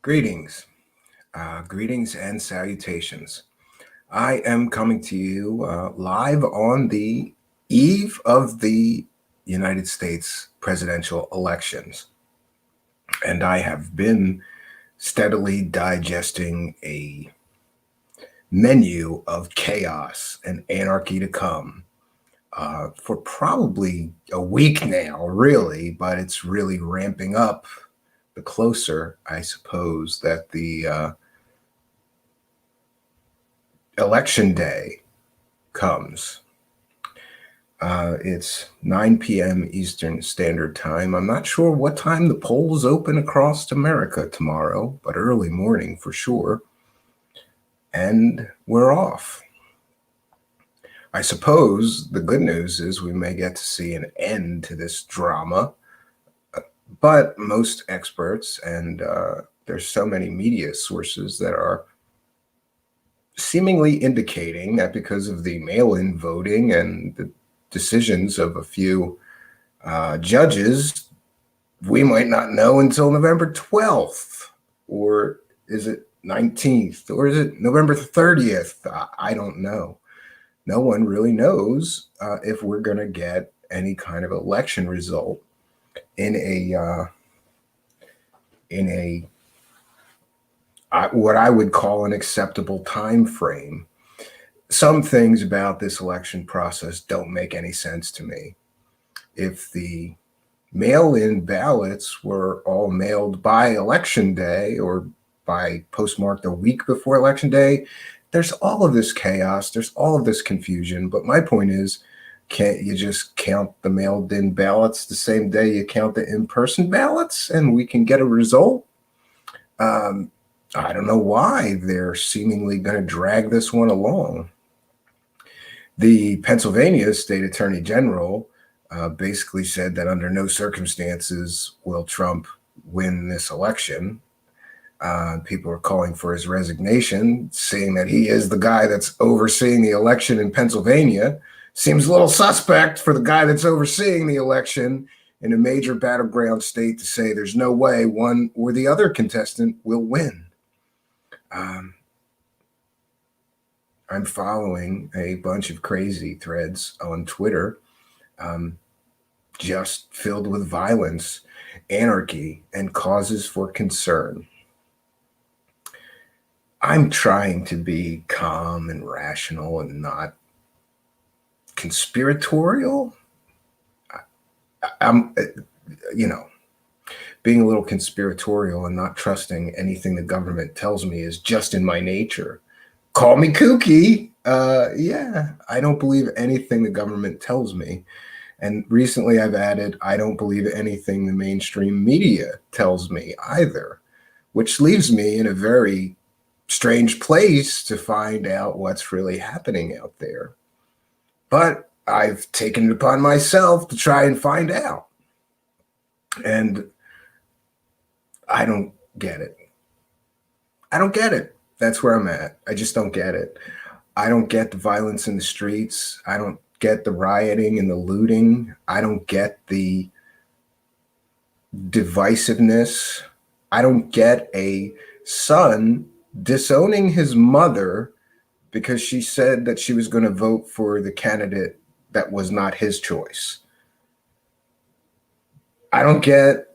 Greetings, greetings and salutations. I am coming to you live on the eve of the United States presidential elections. And I have been steadily digesting a menu of chaos and anarchy to come for probably a week now, really, but it's really ramping up the closer, I suppose, that the election day comes. It's 9 p.m. Eastern Standard Time. I'm not sure what time the polls open across America tomorrow, but early morning for sure. And we're off. I suppose the good news is we may get to see an end to this drama, but most experts, and there's so many media sources that are seemingly indicating that because of the mail-in voting and the decisions of a few judges, we might not know until November 12th, or is it 19th, or is it November 30th? I don't know. No one really knows if we're going to get any kind of election result in a what I would call an acceptable time frame. Some things about this election process don't make any sense to me. If the mail-in ballots were all mailed by election day or by postmarked a week before election day, there's all of this chaos, there's all of this confusion. But my point is, can't you just count the mailed-in ballots the same day you count the in-person ballots and we can get a result? I don't know why they're seemingly going to drag this one along. The Pennsylvania State Attorney General basically said that under no circumstances will Trump win this election. People are calling for his resignation, saying that he is the guy that's overseeing the election in Pennsylvania. Seems a little suspect for the guy that's overseeing the election in a major battleground state to say there's no way one or the other contestant will win. I'm following a bunch of crazy threads on Twitter, just filled with violence, anarchy, and causes for concern. I'm trying to be calm and rational and not conspiratorial. I'm, being a little conspiratorial and not trusting anything the government tells me is just in my nature. Call me kooky. Yeah, I don't believe anything the government tells me. And recently I've added, I don't believe anything the mainstream media tells me either, which leaves me in a very strange place to find out what's really happening out there. But I've taken it upon myself to try and find out. And I don't get it. I don't get it. That's where I'm at. I just don't get it. I don't get the violence in the streets. I don't get the rioting and the looting. I don't get the divisiveness. I don't get a son disowning his mother because she said that she was going to vote for the candidate that was not his choice. I don't get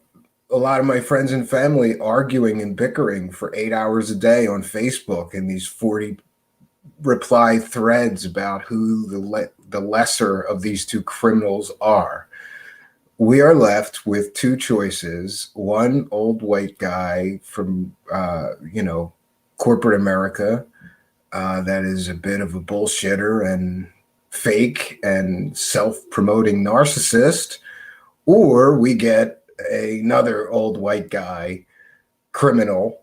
a lot of my friends and family arguing and bickering for 8 hours a day on Facebook in these 40 reply threads about who the lesser of these two criminals are. We are left with two choices. One old white guy from, corporate America that is a bit of a bullshitter and fake and self-promoting narcissist, or we get another old white guy, criminal,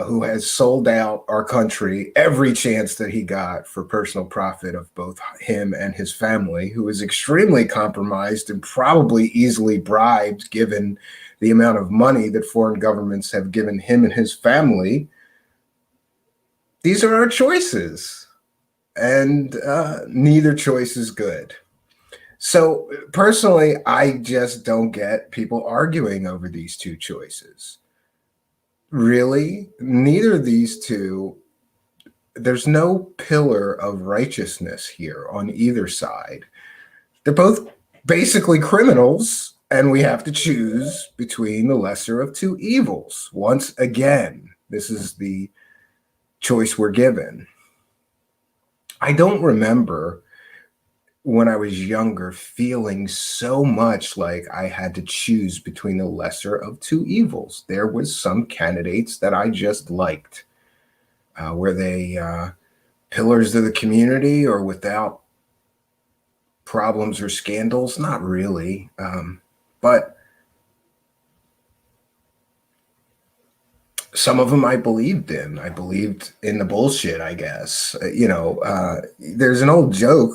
who has sold out our country every chance that he got for personal profit of both him and his family, who is extremely compromised and probably easily bribed given the amount of money that foreign governments have given him and his family. These are our choices, and neither choice is good. So personally, I just don't get people arguing over these two choices. Really, neither of these two, there's no pillar of righteousness here on either side. They're both basically criminals, and we have to choose between the lesser of two evils. Once again, this is the choice we're given. I don't remember when I was younger feeling so much like I had to choose between the lesser of two evils. There was some candidates that I just liked. Were they pillars of the community or without problems or scandals? Not really. But some of them I believed in. I believed in the bullshit, I guess. There's an old joke,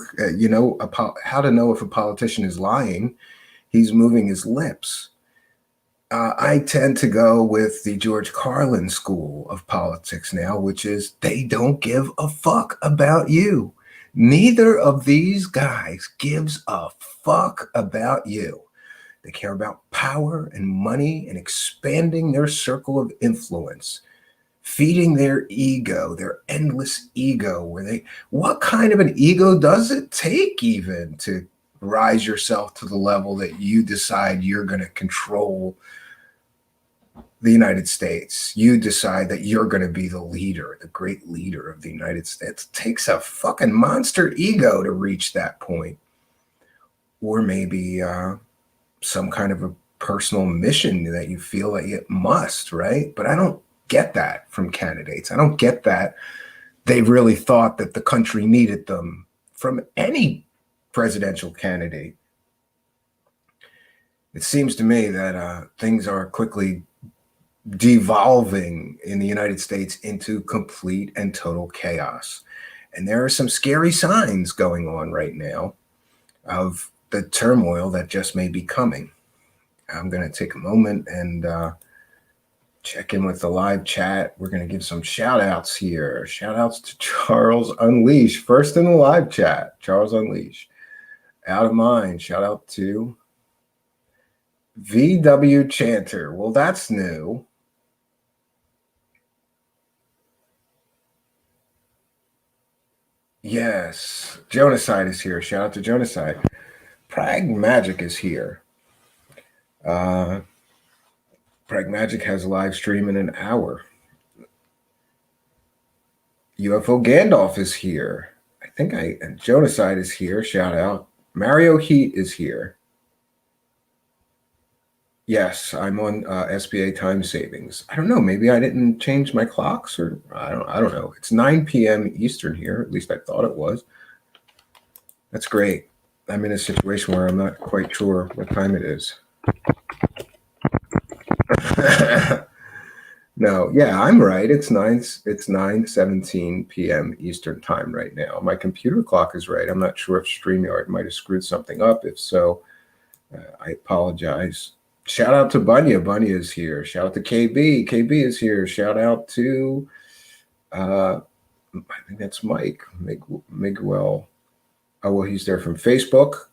how to know if a politician is lying. He's moving his lips. I tend to go with the George Carlin school of politics now, which is they don't give a fuck about you. Neither of these guys gives a fuck about you. They care about power and money and expanding their circle of influence, feeding their ego, their endless ego, what kind of an ego does it take even to rise yourself to the level that you decide you're going to control the United States? You decide that you're going to be the leader, the great leader of the United States. It takes a fucking monster ego to reach that point. Or maybe some kind of a personal mission that you feel like it must, right? But I don't get that from candidates. I don't get that they really thought that the country needed them from any presidential candidate. It seems to me that things are quickly devolving in the United States into complete and total chaos. And there are some scary signs going on right now of the turmoil that just may be coming. I'm going to take a moment and check in with the live chat. We're going to give some shout outs here. Shout outs to Charles Unleash, first in the live chat. Charles Unleash. Out of Mind. Shout out to VW Chanter. Well, that's new. Yes. Jonaside is here. Shout out to Jonaside. Pragmagic is here. Pragmagic has a live stream in an hour. UFO Gandalf is here. And Jonaside is here. Shout out. Mario Heat is here. Yes, I'm on SBA time savings. I don't know. Maybe I didn't change my clocks, or I don't know. It's 9 p.m. Eastern here. At least I thought it was. That's great. I'm in a situation where I'm not quite sure what time it is. No, yeah, I'm right. It's 9:17 p.m. Eastern time right now. My computer clock is right. I'm not sure if StreamYard might have screwed something up. If so, I apologize. Shout out to Bunya. Bunya is here. Shout out to KB. KB is here. Shout out to, I think that's Mike. Miguel. Oh, well, he's there from Facebook.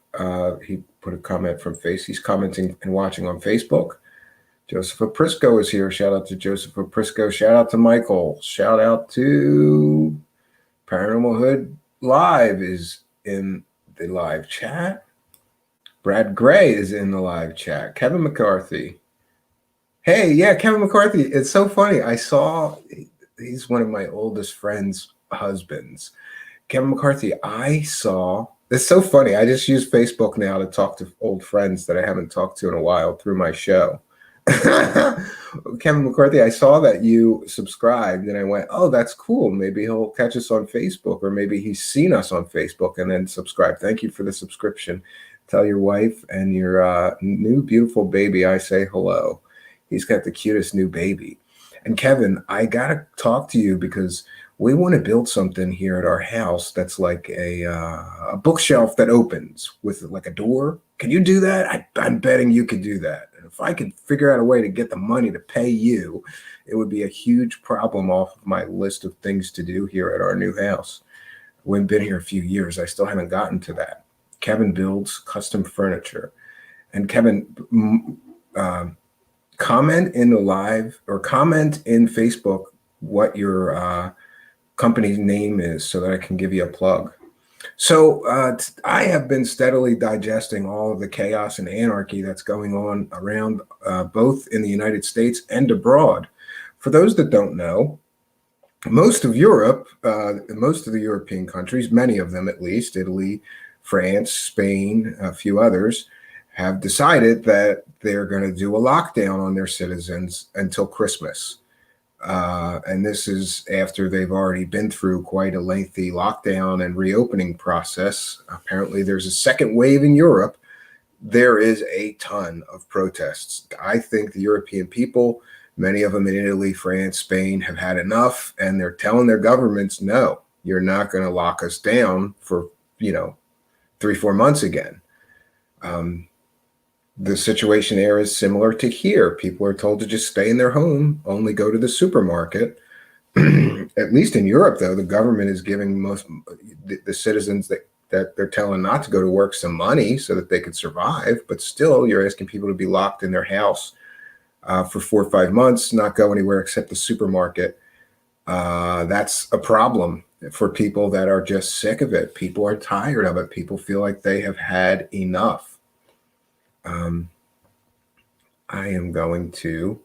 He put a comment from He's commenting and watching on Facebook. Joseph Aprisco is here. Shout out to Joseph Aprisco. Shout out to Michael. Shout out to Paranormal Hood Live is in the live chat. Brad Gray is in the live chat. Kevin McCarthy. Hey, yeah, Kevin McCarthy. It's so funny. I saw, he's one of my oldest friends' husbands. Kevin McCarthy, it's so funny. I just use Facebook now to talk to old friends that I haven't talked to in a while through my show. Kevin McCarthy, I saw that you subscribed and I went, oh, that's cool. Maybe he'll catch us on Facebook, or maybe he's seen us on Facebook and then subscribe. Thank you for the subscription. Tell your wife and your new beautiful baby I say hello. He's got the cutest new baby. And Kevin, I got to talk to you because we want to build something here at our house that's like a bookshelf that opens with like a door. Can you do that? I'm betting you could do that. And if I could figure out a way to get the money to pay you, it would be a huge problem off of my list of things to do here at our new house. We've been here a few years. I still haven't gotten to that. Kevin builds custom furniture. And Kevin, comment in the live or comment in Facebook what your company's name is so that I can give you a plug. So I have been steadily digesting all of the chaos and anarchy that's going on around both in the United States and abroad. For those that don't know, most of Europe, most of the European countries, many of them at least, Italy, France, Spain, a few others, have decided that they're going to do a lockdown on their citizens until Christmas. And this is after they've already been through quite a lengthy lockdown and reopening process. Apparently, there's a second wave in Europe. There is a ton of protests. I think the European people, many of them in Italy, France, Spain, have had enough, and they're telling their governments, no, you're not going to lock us down for, 3-4 months again. The situation there is similar to here. People are told to just stay in their home, only go to the supermarket. At least in Europe, though, the government is giving most the citizens that they're telling not to go to work some money so that they could survive. But still, you're asking people to be locked in their house for 4 or 5 months, not go anywhere except the supermarket. That's a problem for people that are just sick of it. People are tired of it. People feel like they have had enough. I am going to,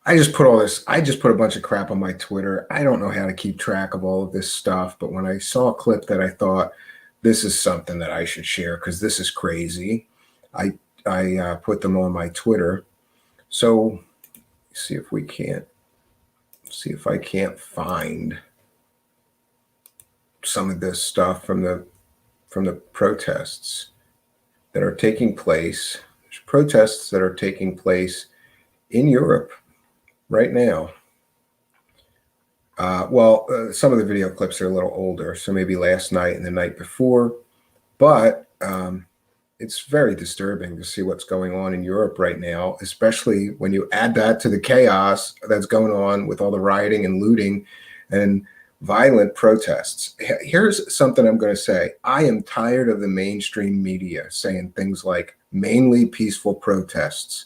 I just put a bunch of crap on my Twitter. I don't know how to keep track of all of this stuff, but when I saw a clip that I thought this is something that I should share because this is crazy, I put them on my Twitter. So see if I can't find some of this stuff from the protests that are taking place. There's protests that are taking place in Europe right now. Some of the video clips are a little older, so maybe last night and the night before, but it's very disturbing to see what's going on in Europe right now, especially when you add that to the chaos that's going on with all the rioting and looting and violent protests. Here's something I'm going to say. I am tired of the mainstream media saying things like mainly peaceful protests.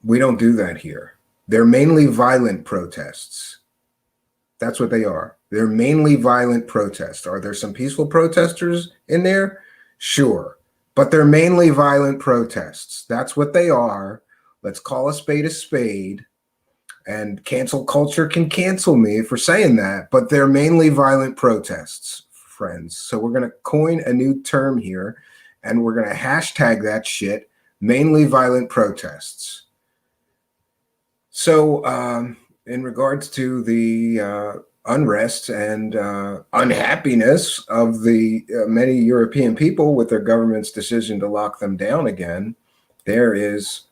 We don't do that here. They're mainly violent protests. That's what they are. They're mainly violent protests. Are there some peaceful protesters in there? Sure. But they're mainly violent protests. That's what they are. Let's call a spade. And cancel culture can cancel me for saying that, but they're mainly violent protests, friends. So we're going to coin a new term here, and we're going to hashtag that shit, mainly violent protests. So in regards to the unrest and unhappiness of the many European people with their government's decision to lock them down again, there is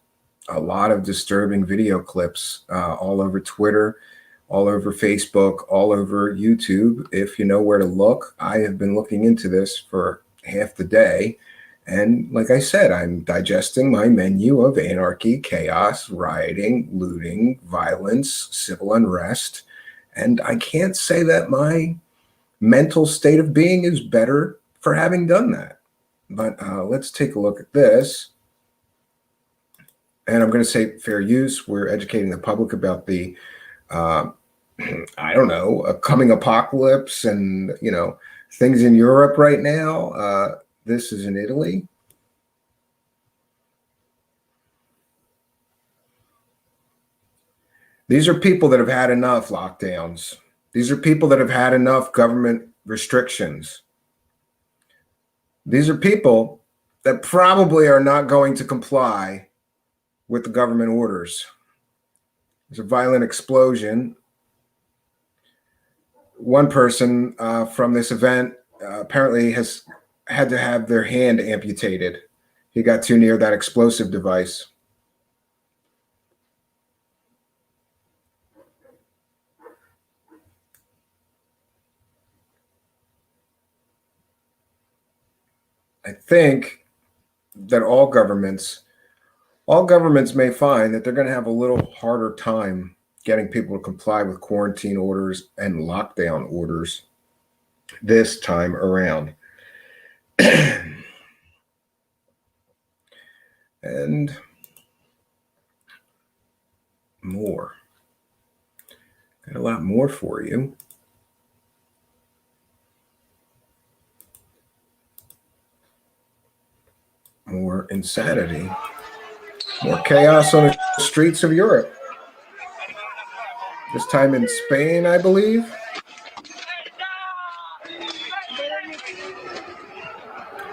a lot of disturbing video clips all over Twitter, all over Facebook, all over YouTube. If you know where to look, I have been looking into this for half the day. And like I said, I'm digesting my menu of anarchy, chaos, rioting, looting, violence, civil unrest. And I can't say that my mental state of being is better for having done that. But let's take a look at this. And I'm going to say fair use. We're educating the public about the, a coming apocalypse and, things in Europe right now. This is in Italy. These are people that have had enough lockdowns. These are people that have had enough government restrictions. These are people that probably are not going to comply with the government orders. There's a violent explosion. One person from this event apparently has had to have their hand amputated. He got too near that explosive device. I think that all governments may find that they're going to have a little harder time getting people to comply with quarantine orders and lockdown orders this time around. And more. Got a lot more for you. More insanity. More chaos on the streets of Europe. This time in Spain, I believe.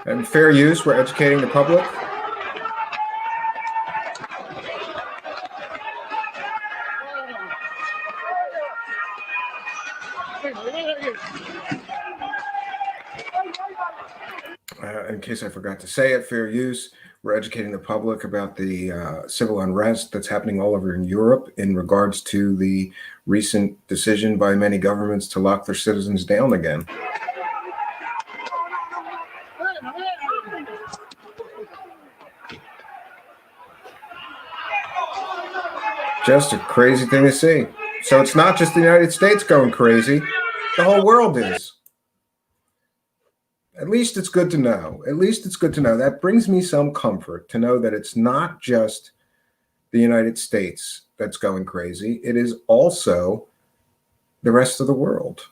And fair use, we're educating the public. In case I forgot to say it, fair use, we're educating the public about the civil unrest that's happening all over in Europe in regards to the recent decision by many governments to lock their citizens down again. Just a crazy thing to see. So it's not just the United States going crazy, the whole world is. At least it's good to know. At least it's good to know. That brings me some comfort to know that it's not just the United States that's going crazy. It is also the rest of the world,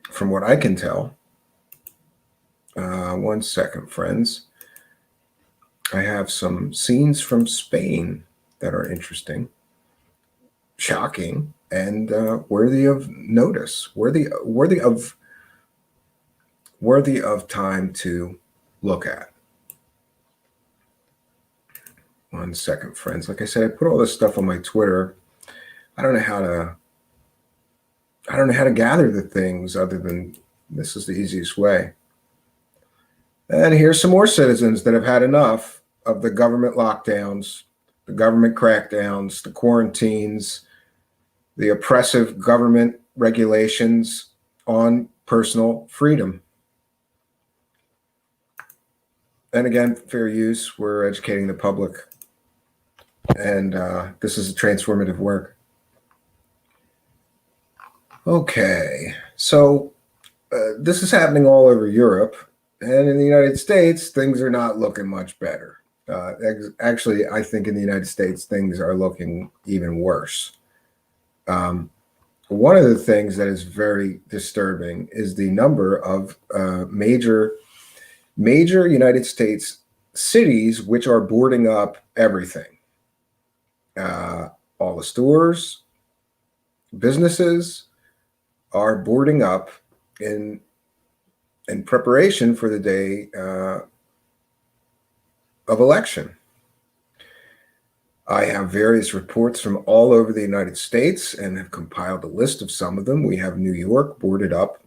from what I can tell. 1 second, friends. I have some scenes from Spain that are interesting, shocking, and worthy of notice, worthy of time to look at. 1 second, friends. Like I said, I put all this stuff on my Twitter. I don't know how to gather the things other than this is the easiest way. And here's some more citizens that have had enough of the government lockdowns, the government crackdowns, the quarantines, the oppressive government regulations on personal freedom. And again, fair use, we're educating the public. And this is a transformative work. Okay, so this is happening all over Europe. And in the United States, things are not looking much better. Actually, I think in the United States, things are looking even worse. One of the things that is very disturbing is the number of major United States cities which are boarding up everything. All the stores, businesses are boarding up in preparation for the day of election. I have various reports from all over the United States and have compiled a list of some of them. We have New York boarded up,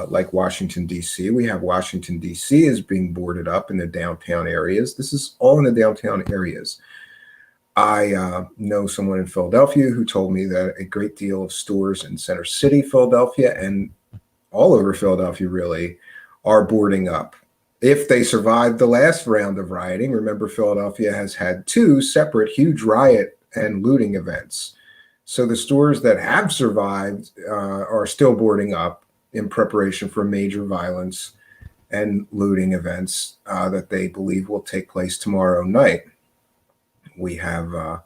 like Washington, D.C. We have Washington, D.C. is being boarded up in the downtown areas. This is all in the downtown areas. I know someone in Philadelphia who told me that a great deal of stores in Center City, Philadelphia, and all over Philadelphia really are boarding up. If they survived the last round of rioting, remember Philadelphia has had 2 separate huge riot and looting events. So the stores that have survived are still boarding up in preparation for major violence and looting events that they believe will take place tomorrow night. We have, I'm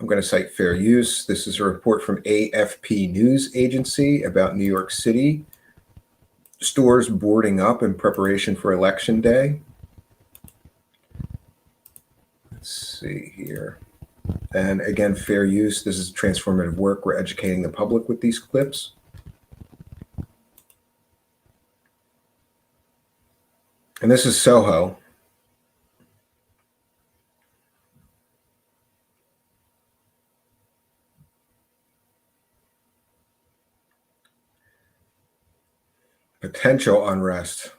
going to cite fair use. This is a report from AFP News Agency about New York City stores boarding up in preparation for Election Day. Let's see here. And again, fair use. This is transformative work. We're educating the public with these clips. And this is Soho. Potential unrest.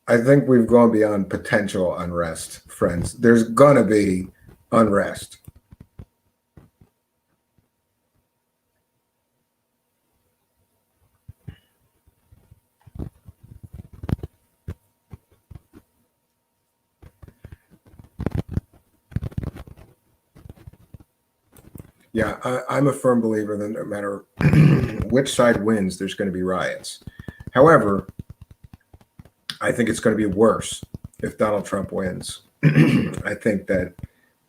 I think we've gone beyond potential unrest, friends. There's going to be unrest. Yeah, I'm a firm believer that no matter which side wins, there's going to be riots. However, I think it's going to be worse if Donald Trump wins. I think that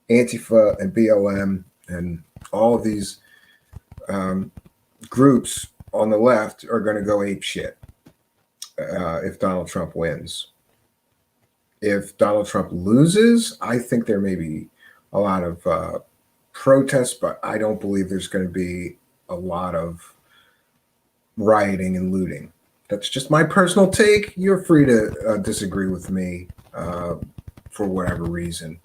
Antifa and BLM And all of these groups on the left are going to go ape shit if Donald Trump wins. If Donald Trump loses, I think there may be a lot of protests, but I don't believe there's going to be a lot of rioting and looting. That's just my personal take. You're free to disagree with me for whatever reason.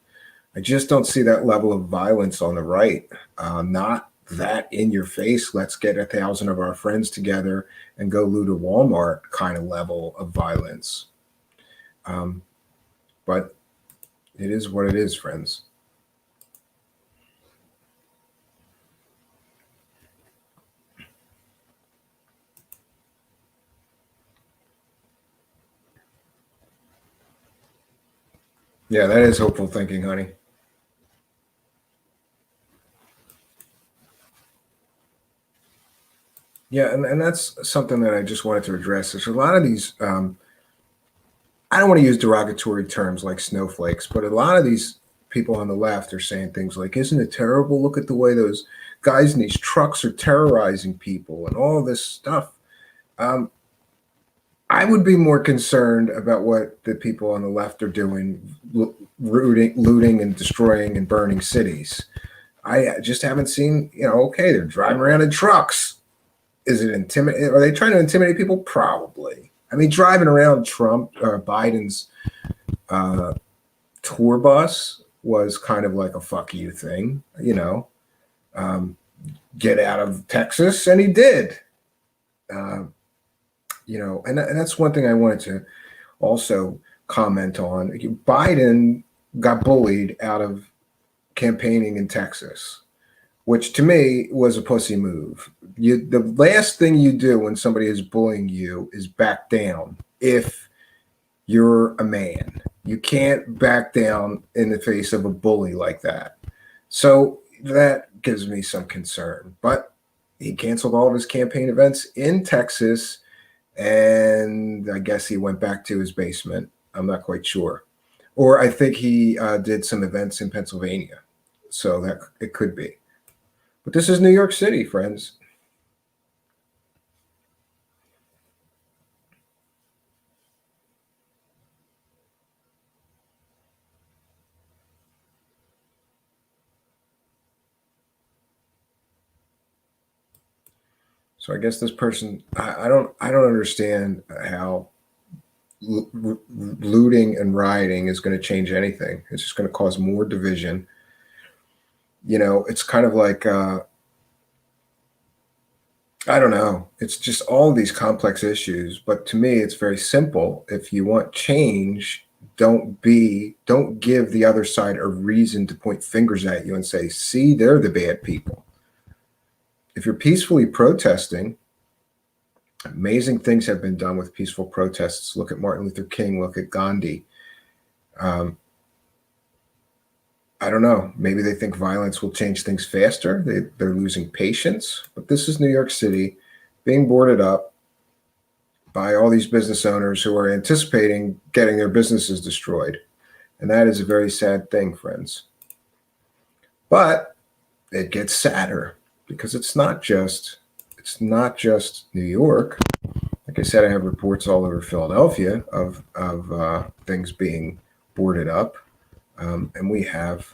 I just don't see that level of violence on the right. Not that in your face, let's get 1,000 of our friends together and go loot a Walmart kind of level of violence. But it is what it is, friends. Yeah, that is hopeful thinking, honey. Yeah, and that's something that I just wanted to address. There's a lot of these, I don't want to use derogatory terms like snowflakes, but a lot of these people on the left are saying things like, isn't it terrible? Look at the way those guys in these trucks are terrorizing people and all this stuff. I would be more concerned about what the people on the left are doing, looting and destroying and burning cities. I just haven't seen, okay, they're driving around in trucks. Is it intimidate? Are they trying to intimidate people? Probably. I mean, driving around Trump or Biden's tour bus was kind of like a fuck you thing, get out of Texas, and he did. And that's one thing I wanted to also comment on. Biden got bullied out of campaigning in Texas, which to me was a pussy move. The last thing you do when somebody is bullying you is back down if you're a man. You can't back down in the face of a bully like that. So that gives me some concern. But he canceled all of his campaign events in Texas, and I guess he went back to his basement. I'm not quite sure. Or I think he did some events in Pennsylvania. So that it could be. But this is New York City, friends. So I guess this person, I don't understand how looting and rioting is going to change anything. It's just going to cause more division. It's kind of like I don't know. It's just all these complex issues, but to me, it's very simple. If you want change, don't give the other side a reason to point fingers at you and say, "See, they're the bad people." If you're peacefully protesting, amazing things have been done with peaceful protests. Look at Martin Luther King. Look at Gandhi. I don't know. Maybe they think violence will change things faster. They're losing patience. But this is New York City being boarded up by all these business owners who are anticipating getting their businesses destroyed. And that is a very sad thing, friends. But it gets sadder because it's not just New York. Like I said, I have reports all over Philadelphia of things being boarded up. And we have,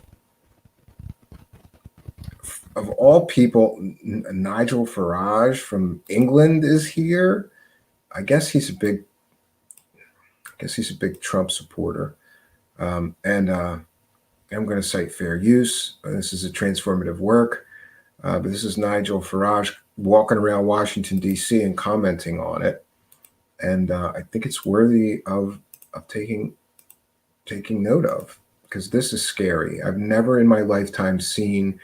of all people, Nigel Farage from England is here. I guess he's a big Trump supporter. And I'm going to cite fair use. This is a transformative work. But this is Nigel Farage walking around Washington, D.C. and commenting on it. And I think it's worthy of taking note of, because this is scary. I've never in my lifetime seen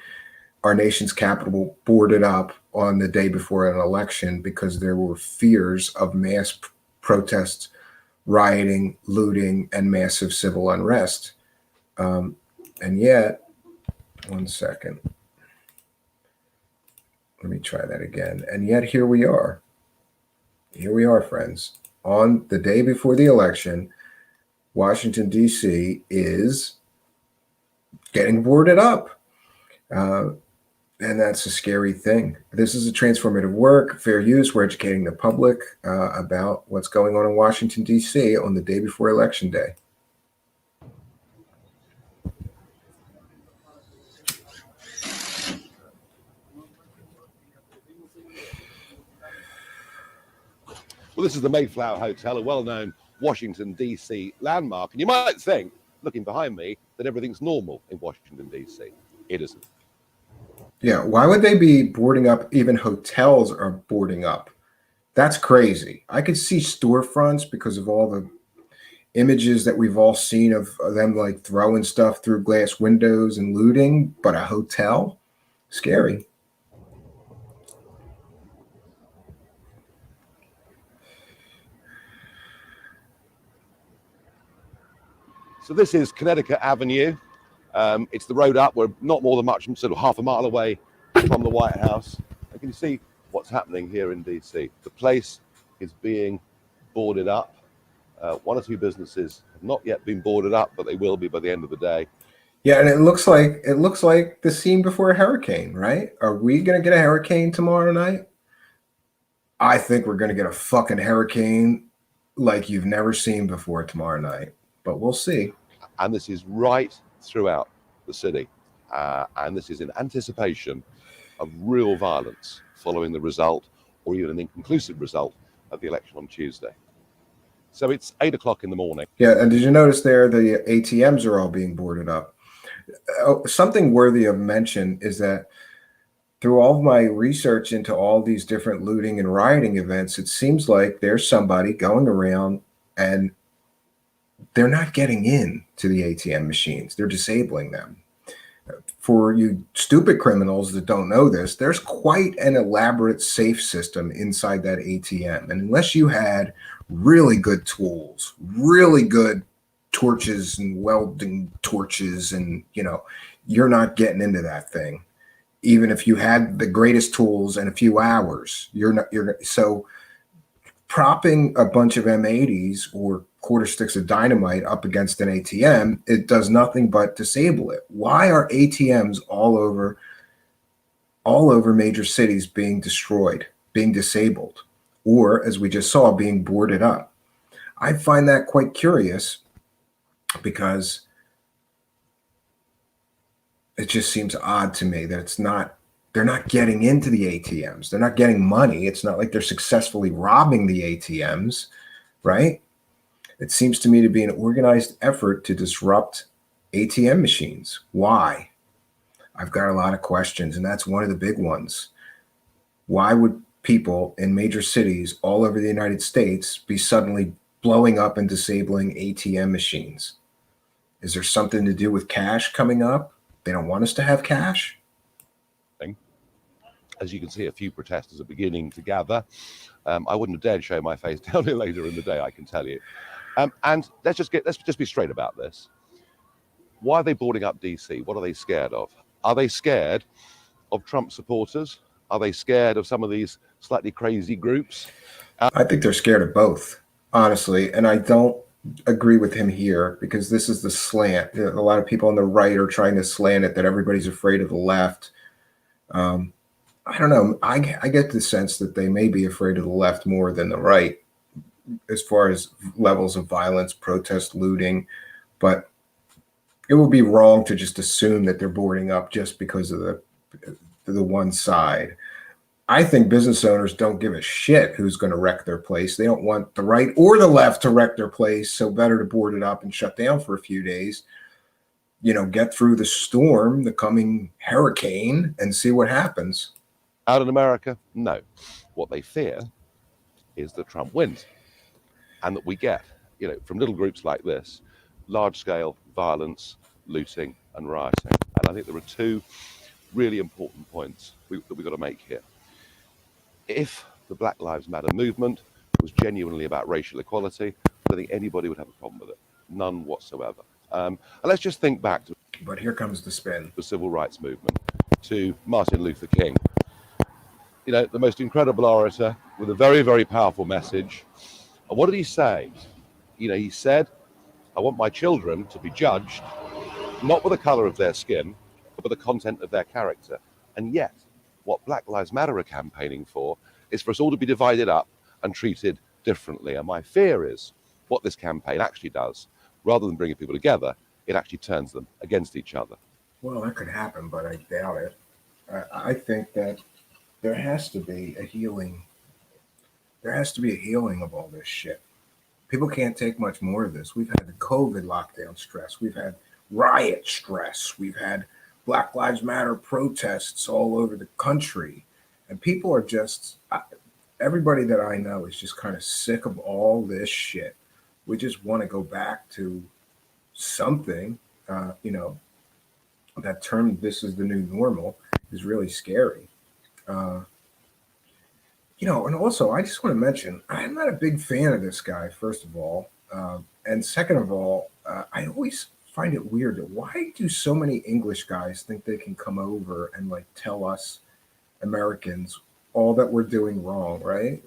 our nation's capital boarded up on the day before an election because there were fears of mass protests, rioting, looting, and massive civil unrest. And yet, one second. Let me try that again. And yet here we are. Here we are, friends. On the day before the election, Washington, D.C. is getting boarded up. And that's a scary thing. This is a transformative work, fair use. We're educating the public about what's going on in Washington, D.C. on the day before Election Day. Well, this is the Mayflower Hotel, a well-known Washington, D.C. landmark. And you might think, looking behind me, that everything's normal in Washington, D.C. It isn't. Yeah, why would they be boarding up? Even hotels are boarding up. That's crazy. I could see storefronts because of all the images that we've all seen of them like throwing stuff through glass windows and looting, but a hotel? Scary. So this is Connecticut Avenue. It's the road up. We're not more than much, sort of half a mile away from the White House. And can you see what's happening here in DC? The place is being boarded up. One or two businesses have not yet been boarded up, but they will be by the end of the day. Yeah, and it looks like the scene before a hurricane, right? Are we gonna get a hurricane tomorrow night? I think we're gonna get a fucking hurricane like you've never seen before tomorrow night, but we'll see. And this is right throughout the city. And this is in anticipation of real violence following the result, or even an inconclusive result, of the election on Tuesday. So it's 8 o'clock in the morning. Yeah, and did you notice there the ATMs are all being boarded up? Something worthy of mention is that through all of my research into all these different looting and rioting events, it seems like there's somebody going around and they're not getting in to the ATM machines. They're disabling them. For you stupid criminals that don't know this, there's quite an elaborate safe system inside that ATM. And unless you had really good tools, really good torches and welding torches, and you're not getting into that thing. Even if you had the greatest tools and a few hours, so propping a bunch of M80s or quarter sticks of dynamite up against an ATM, it does nothing but disable it. Why are ATMs all over major cities being destroyed, being disabled, or as we just saw, being boarded up? I find that quite curious because it just seems odd to me that they're not getting into the ATMs. They're not getting money. It's not like they're successfully robbing the ATMs, right? It seems to me to be an organized effort to disrupt ATM machines. Why? I've got a lot of questions, and that's one of the big ones. Why would people in major cities all over the United States be suddenly blowing up and disabling ATM machines? Is there something to do with cash coming up? They don't want us to have cash? As you can see, a few protesters are beginning to gather. I wouldn't have dared show my face down here later in the day, I can tell you. And let's just be straight about this. Why are they boarding up DC? What are they scared of? Are they scared of Trump supporters? Are they scared of some of these slightly crazy groups? I think they're scared of both, honestly. And I don't agree with him here because this is the slant. A lot of people on the right are trying to slant it that everybody's afraid of the left. I don't know. I get the sense that they may be afraid of the left more than the right as far as levels of violence, protest, looting. But it would be wrong to just assume that they're boarding up just because of the one side. I think business owners don't give a shit who's going to wreck their place. They don't want the right or the left to wreck their place, so better to board it up and shut down for a few days. Get through the storm, the coming hurricane, and see what happens. Out in America, no. What they fear is that Trump wins and that we get, from little groups like this, large-scale violence, looting and rioting. And I think there are two really important points that we've got to make here. If the Black Lives Matter movement was genuinely about racial equality, I don't think anybody would have a problem with it. None whatsoever. And let's just think back to... But here comes the spin. The civil rights movement, to Martin Luther King. The most incredible orator with a very, very powerful message. And what did he say? He said, I want my children to be judged, not with the color of their skin, but with the content of their character. And yet, what Black Lives Matter are campaigning for is for us all to be divided up and treated differently. And my fear is what this campaign actually does, rather than bringing people together, it actually turns them against each other. Well, that could happen, but I doubt it. I think that there has to be a healing. There has to be a healing of all this shit. People can't take much more of this. We've had the COVID lockdown stress. We've had riot stress. We've had Black Lives Matter protests all over the country. And people are just, everybody that I know is just kind of sick of all this shit. We just want to go back to something. That term, this is the new normal, is really scary. Uh, and also, I just want to mention, I'm not a big fan of this guy, first of all. And second of all, I always find it weird that why do so many English guys think they can come over and like tell us Americans all that we're doing wrong, right?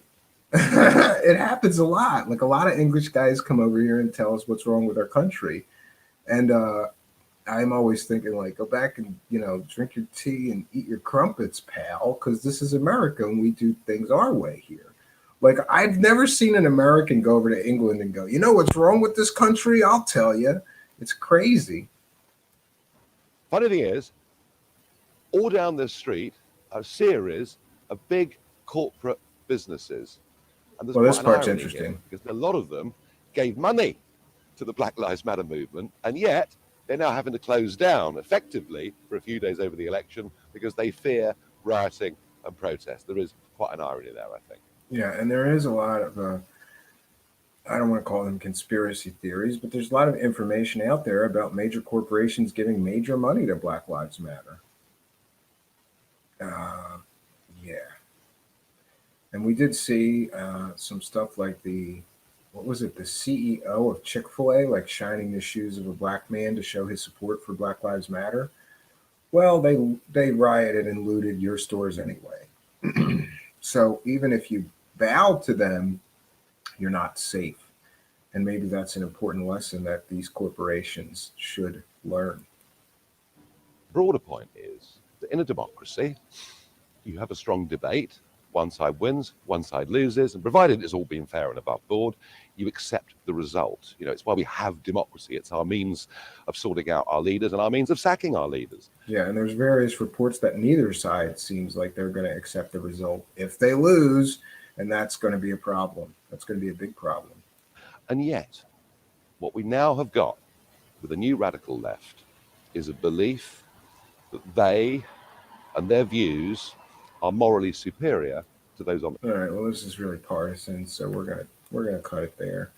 It happens a lot. Like a lot of English guys come over here and tell us what's wrong with our country. And I'm always thinking like, go back and, drink your tea and eat your crumpets, pal, because this is America and we do things our way here. Like I've never seen an American go over to England and go, you know what's wrong with this country? I'll tell you. It's crazy. Funny thing is, all down this street are a series of big corporate businesses. And there's This quite an part's irony interesting here, because a lot of them gave money to the Black Lives Matter movement, and yet they're now having to close down effectively for a few days over the election because they fear rioting and protest. There is quite an irony there, I think. Yeah, and there is a lot of, I don't want to call them conspiracy theories, but there's a lot of information out there about major corporations giving major money to Black Lives Matter. Yeah. And we did see some stuff like the CEO of Chick-fil-A, like shining the shoes of a black man to show his support for Black Lives Matter. Well, they rioted and looted your stores anyway. So even if you bow to them, you're not safe. And maybe that's an important lesson that these corporations should learn. Broader point is that in a democracy, you have a strong debate. One side wins, one side loses, and provided it's all been fair and above board, you accept the result. It's why we have democracy. It's our means of sorting out our leaders and our means of sacking our leaders. Yeah, and there's various reports that neither side seems like they're going to accept the result if they lose, and that's going to be a problem. That's going to be a big problem. And yet, what we now have got with the new radical left is a belief that they and their views are morally superior to those on. All right. Well, this is really partisan, so we're gonna cut it there.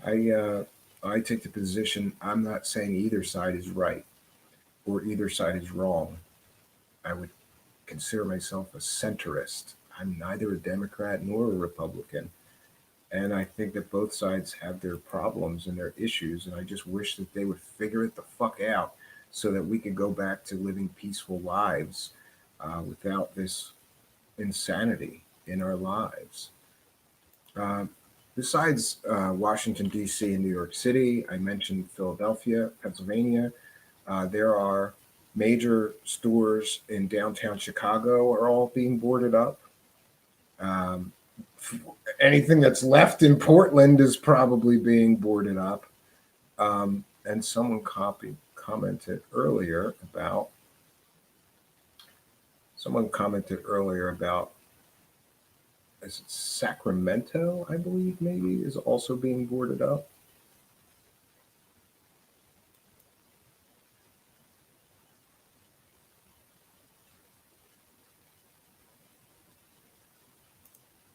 I take the position I'm not saying either side is right or either side is wrong. I would consider myself a centrist. I'm neither a Democrat nor a Republican, and I think that both sides have their problems and their issues, and I just wish that they would figure it the fuck out so that we could go back to living peaceful lives without this insanity in our lives. Besides Washington, D.C. and New York City, I mentioned Philadelphia, Pennsylvania. There are major stores in downtown Chicago are all being boarded up. Anything that's left in Portland is probably being boarded up. And someone commented earlier about is it Sacramento, I believe, maybe, is also being boarded up.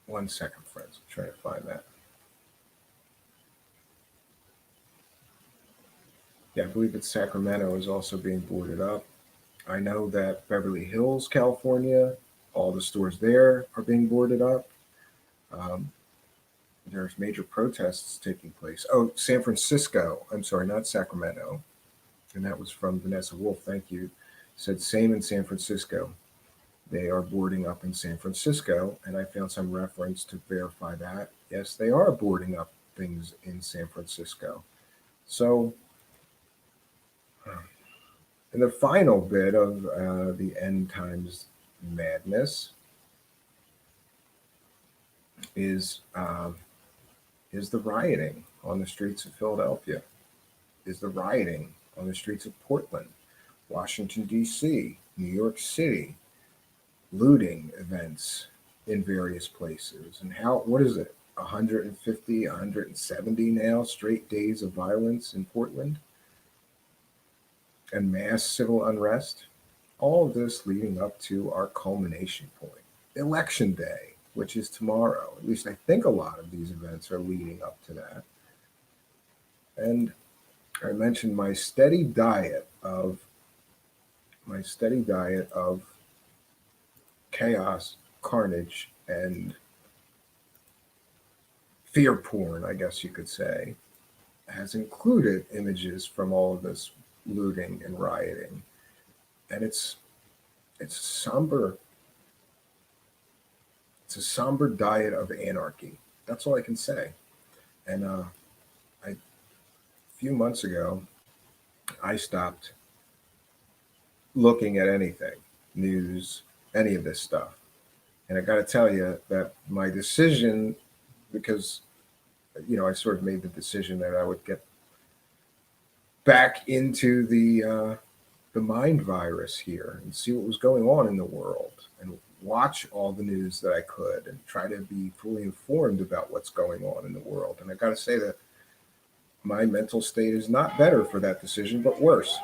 One second, friends. I'm trying to find that. Yeah, I believe it's Sacramento is also being boarded up. I know that Beverly Hills, California, all the stores there are being boarded up. There's major protests taking place. Oh, San Francisco. I'm sorry, not Sacramento. And that was from Vanessa Wolf. Thank you. Said same in San Francisco. They are boarding up in San Francisco. And I found some reference to verify that. Yes, they are boarding up things in San Francisco. So And the final bit of the end times madness is the rioting on the streets of Philadelphia, is the rioting on the streets of Portland, Washington, D.C., New York City, looting events in various places. And what is it, 150, 170 now straight days of violence in Portland and mass civil unrest? All of this leading up to our culmination point, Election Day, which is tomorrow. At least I think a lot of these events are leading up to that. And I mentioned my steady diet of chaos, carnage, and fear porn, I guess you could say, has included images from all of this looting and rioting. And it's a somber diet of anarchy. That's all I can say. And a few months ago, I stopped looking at anything, news, any of this stuff. And I got to tell you that my decision, because, I sort of made the decision that I would get back into the mind virus here and see what was going on in the world and watch all the news that I could and try to be fully informed about what's going on in the world. And I got to say that my mental state is not better for that decision, but worse.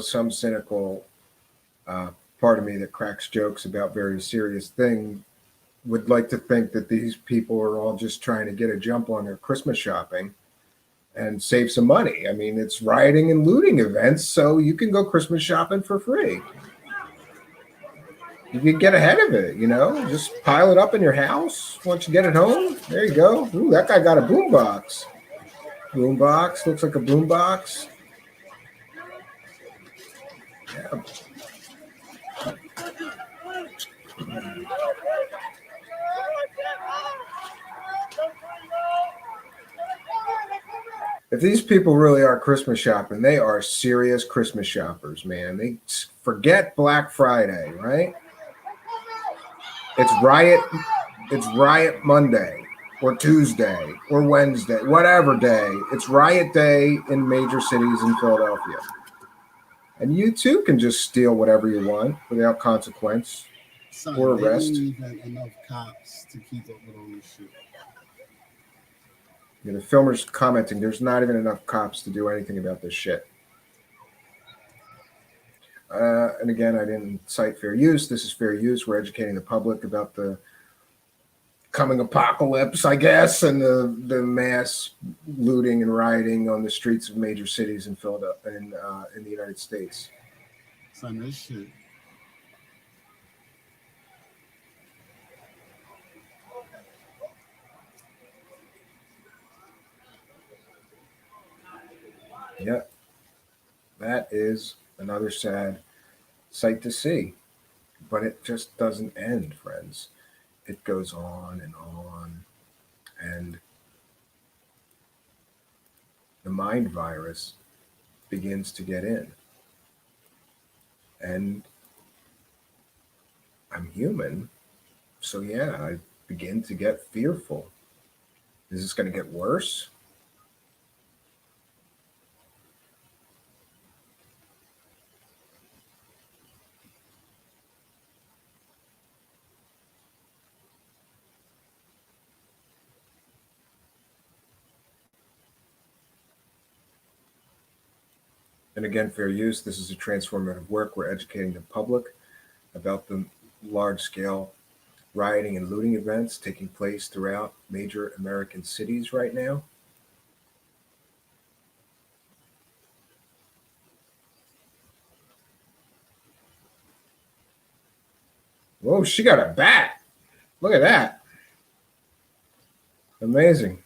Some cynical part of me that cracks jokes about very serious things would like to think that these people are all just trying to get a jump on their Christmas shopping and save some money. I mean, it's rioting and looting events, so you can go Christmas shopping for free. You can get ahead of it, just pile it up in your house. Once you get it home, there you go. Ooh, that guy got a boombox. Boombox, looks like a boombox. Yeah. If these people really are Christmas shopping, they are serious Christmas shoppers, man. They forget Black Friday, right? It's riot Monday or Tuesday or Wednesday, whatever day. It's riot day in major cities in Philadelphia. And you too can just steal whatever you want without consequence or arrest. They don't even enough cops to keep up with all this shit. The filmer's commenting, there's not even enough cops to do anything about this shit. And again, I didn't cite fair use. This is fair use. We're educating the public about the coming apocalypse, I guess, and the mass looting and rioting on the streets of major cities in Philadelphia, in the United States. Son, this shit. Yeah, that is another sad sight to see, but it just doesn't end, friends. It goes on, and the mind virus begins to get in. And I'm human, so yeah, I begin to get fearful. Is this going to get worse? And again, fair use, this is a transformative work. We're educating the public about the large-scale rioting and looting events taking place throughout major American cities right now. Whoa, she got a bat. Look at that. Amazing.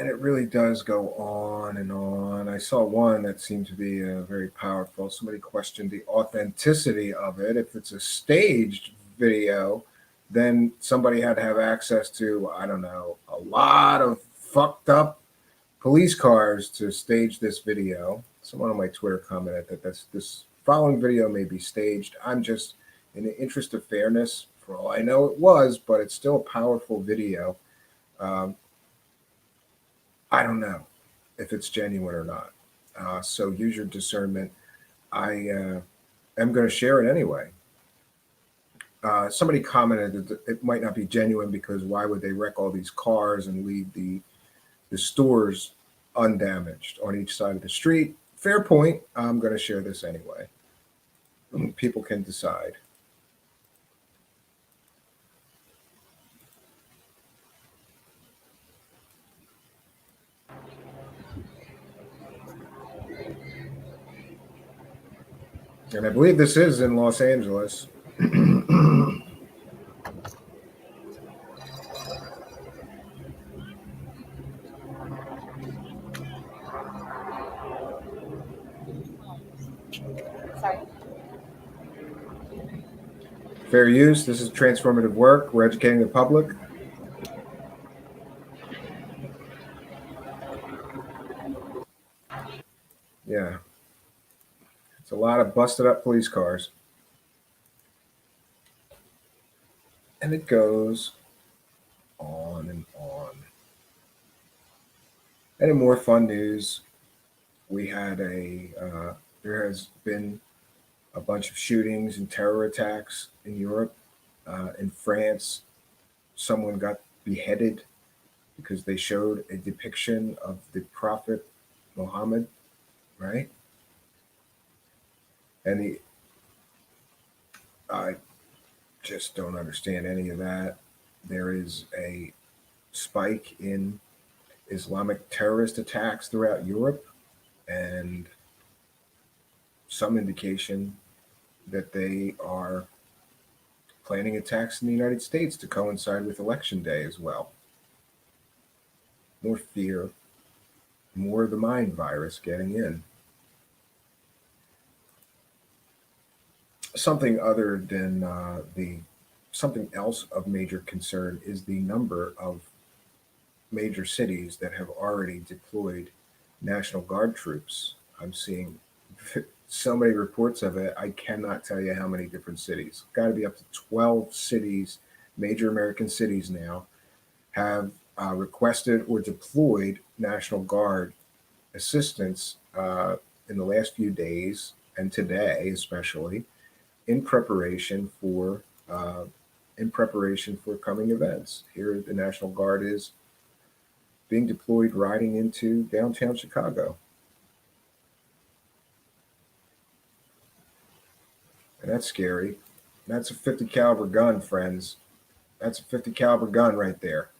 And it really does go on and on. I saw one that seemed to be very powerful. Somebody questioned the authenticity of it. If it's a staged video, then somebody had to have access to, I don't know, a lot of fucked up police cars to stage this video. Someone on my Twitter commented that this following video may be staged. I'm just, in the interest of fairness, for all I know it was, but it's still a powerful video. I don't know if it's genuine or not. So use your discernment. I am going to share it anyway. Somebody commented that it might not be genuine because why would they wreck all these cars and leave the stores undamaged on each side of the street? Fair point. I'm going to share this anyway. People can decide. And I believe this is in Los Angeles. Sorry. Fair use. This is transformative work. We're educating the public. Yeah. It's a lot of busted up police cars. And it goes on and on. And in more fun news, we had there has been a bunch of shootings and terror attacks in Europe. In France, someone got beheaded because they showed a depiction of the Prophet Muhammad, right? And I just don't understand any of that. There is a spike in Islamic terrorist attacks throughout Europe, and some indication that they are planning attacks in the United States to coincide with Election Day as well. More fear, more of the mind virus getting in. Something other than something else of major concern is the number of major cities that have already deployed National Guard troops. I'm seeing so many reports of it. I cannot tell you how many different cities. Got to be up to 12 cities, major American cities now, have requested or deployed National Guard assistance in the last few days and today, especially in preparation for coming events. Here, the National Guard is being deployed riding into downtown Chicago. And that's scary. That's a 50 caliber gun, friends. That's a 50 caliber gun right there.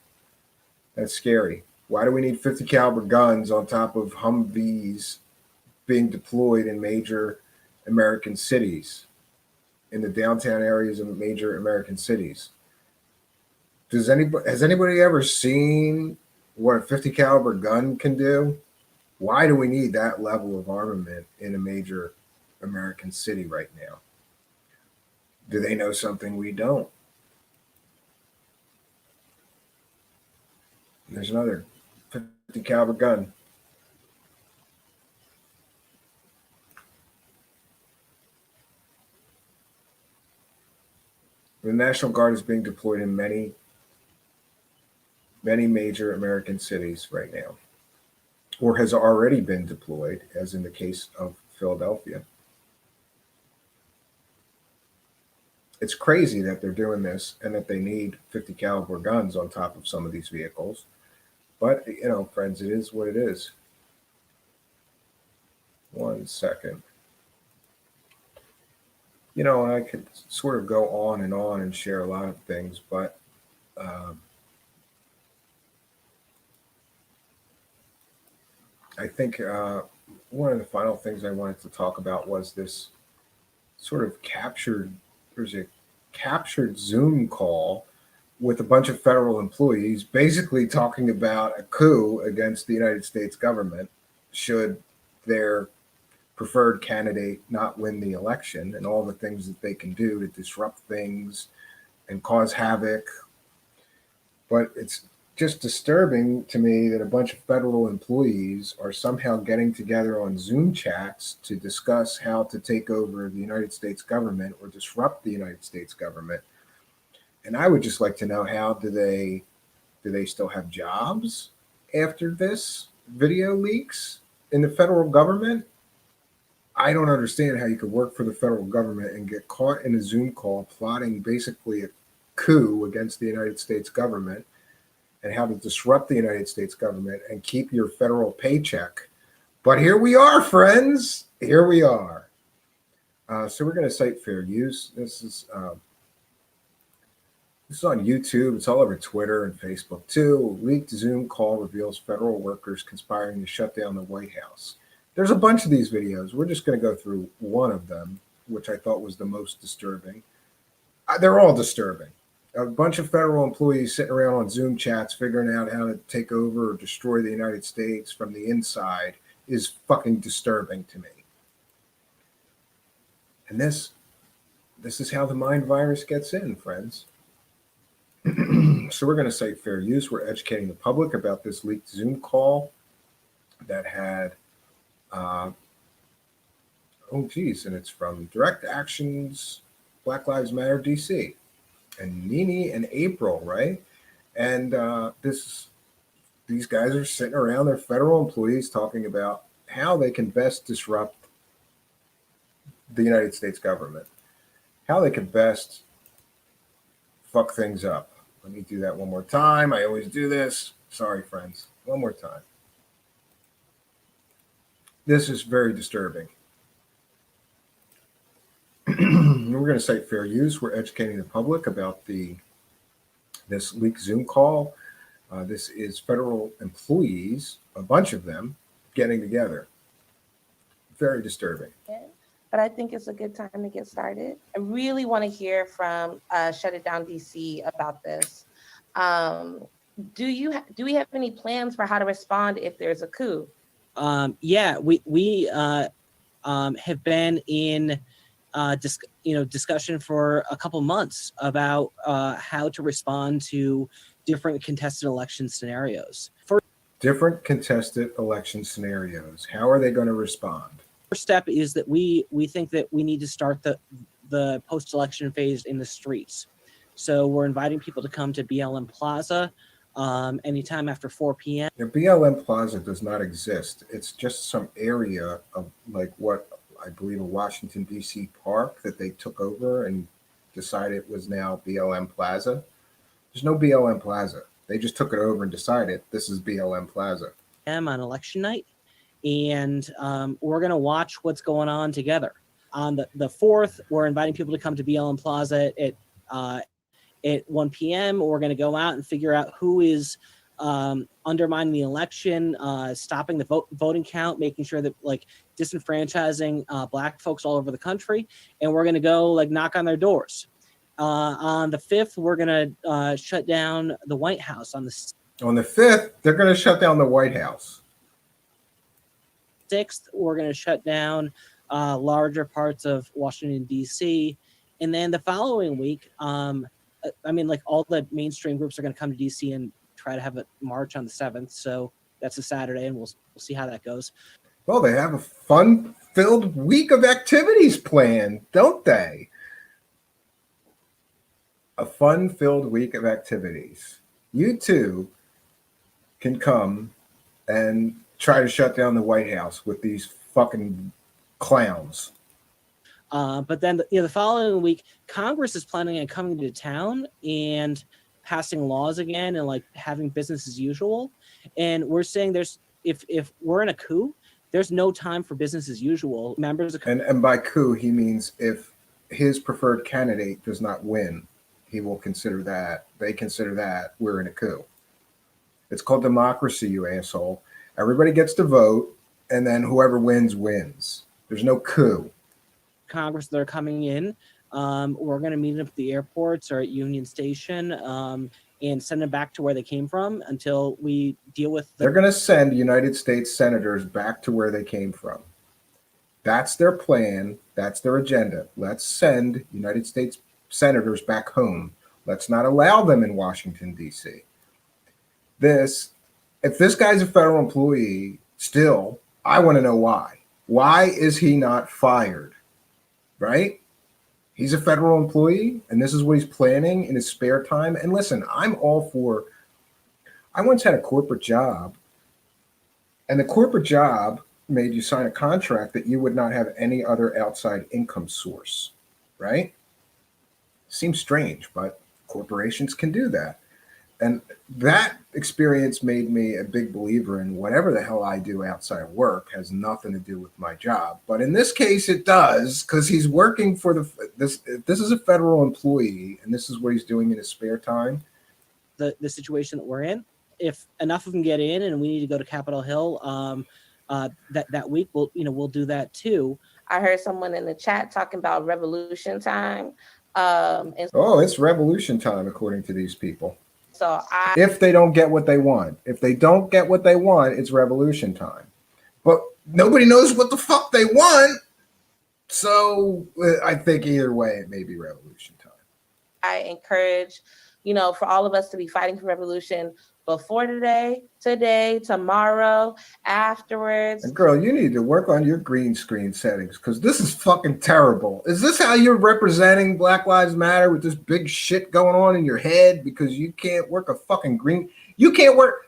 That's scary. Why do we need 50 caliber guns on top of Humvees being deployed in major American cities, in the downtown areas of major American cities? Has anybody ever seen what a 50 caliber gun can do? Why do we need that level of armament in a major American city right now? Do they know something we don't? There's another 50 caliber gun. The National Guard is being deployed in many major American cities right now, or has already been deployed, as in the case of Philadelphia. It's crazy that they're doing this and that they need 50 caliber guns on top of some of these vehicles. But, friends, it is what it is. 1 second. I could sort of go on and share a lot of things, but I think one of the final things I wanted to talk about was this sort of captured Zoom call with a bunch of federal employees basically talking about a coup against the United States government should their preferred candidate not win the election, and all the things that they can do to disrupt things and cause havoc. But it's just disturbing to me that a bunch of federal employees are somehow getting together on Zoom chats to discuss how to take over the United States government or disrupt the United States government. And I would just like to know, how do they still have jobs after this video leaks in the federal government? I don't understand how you could work for the federal government and get caught in a Zoom call plotting basically a coup against the United States government and how to disrupt the United States government and keep your federal paycheck. But here we are, friends. Here we are. So we're going to cite fair use. This is on YouTube. It's all over Twitter and Facebook too. Leaked Zoom call reveals federal workers conspiring to shut down the White House. There's a bunch of these videos. We're just going to go through one of them, which I thought was the most disturbing. They're all disturbing. A bunch of federal employees sitting around on Zoom chats figuring out how to take over or destroy the United States from the inside is fucking disturbing to me. And this is how the mind virus gets in, friends. So we're going to cite fair use. We're educating the public about this leaked Zoom call that had and it's from Direct Actions, Black Lives Matter DC, and Nene and April, right? And these guys are sitting around, they're federal employees talking about how they can best disrupt the United States government, how they can best fuck things up. Let me do that one more time. I always do this. Sorry, friends. One more time. This is very disturbing. We're going to cite fair use. We're educating the public about this leaked Zoom call. This is federal employees, a bunch of them, getting together. Very disturbing. But I think it's a good time to get started. I really want to hear from Shut It Down DC about this. Do we have any plans for how to respond if there's a coup? Yeah, we have been in discussion for a couple months about how to respond to different contested election scenarios. Different contested election scenarios. How are they going to respond? First step is that we think that we need to start the post-election phase in the streets. So we're inviting people to come to BLM Plaza anytime after 4 p.m. Now, BLM Plaza does not exist. It's just some area of like what I believe a Washington, D.C. park that they took over and decided was now BLM Plaza. There's no BLM Plaza. They just took it over and decided this is BLM Plaza. On election night, and we're going to watch what's going on together. On the 4th, we're inviting people to come to BLM Plaza at 1 p.m. We're going to go out and figure out who is undermining the election, stopping the voting count, making sure that like disenfranchising Black folks all over the country. And we're going to go like knock on their doors. On the 5th, we're going to shut down the White House. On the 5th, they're going to shut down the White House. 6th, we're going to shut down larger parts of Washington, D.C. And then the following week, like all the mainstream groups are going to come to DC and try to have a march on the 7th. So that's a Saturday, and we'll see how that goes. Well, they have a fun-filled week of activities planned, don't they? A fun-filled week of activities. You too can come and try to shut down the White House with these fucking clowns. But then, the following week, Congress is planning on coming to town and passing laws again and like having business as usual. And we're saying if we're in a coup, there's no time for business as usual. Members of and by coup, he means if his preferred candidate does not win, he will consider that. They consider that we're in a coup. It's called democracy, you asshole. Everybody gets to vote, and then whoever wins, wins. There's no coup. Congress, they're coming in We're going to meet them at the airports or at Union Station and send them back to where they came from until we deal with They're going to send United States senators back to where they came from. That's their plan. That's their agenda. Let's send United States senators back home. Let's not allow them in Washington, D.C. If this guy's a federal employee, still, I want to know why. Why is he not fired? Right? He's a federal employee, and this is what he's planning in his spare time. And listen, I'm all for, I once had a corporate job, and the corporate job made you sign a contract that you would not have any other outside income source, right? Seems strange, but corporations can do that. And that experience made me a big believer in whatever the hell I do outside of work has nothing to do with my job. But in this case, it does, because he's working for this is a federal employee, and this is what he's doing in his spare time. The situation that we're in. If enough of them get in and we need to go to Capitol Hill that week, we'll do that too. I heard someone in the chat talking about revolution time. It's revolution time, according to these people. So if they don't get what they want, it's revolution time. But nobody knows what the fuck they want. So I think either way, it may be revolution time. I encourage, for all of us to be fighting for revolution before today, tomorrow, afterwards. And girl, you need to work on your green screen settings, because this is fucking terrible. Is this how you're representing Black Lives Matter, with this big shit going on in your head because you can't work a fucking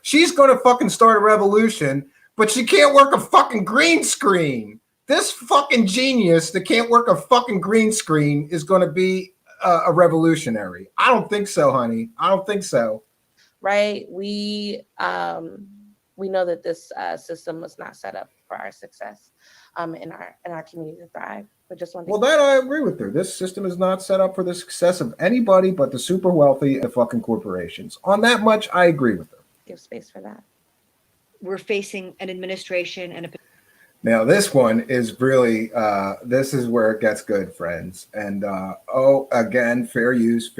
she's going to fucking start a revolution, but she can't work a fucking green screen. This fucking genius that can't work a fucking green screen is going to be a revolutionary. I don't think so, honey. I don't think so. Right? We know that this system was not set up for our success in our community to thrive. But just one thing. Well, that I agree with her. This system is not set up for the success of anybody but the super wealthy and the fucking corporations. On that much, I agree with her. Give space for that. We're facing an administration and a. Now, this one is really, this is where it gets good, friends. And, again, fair use.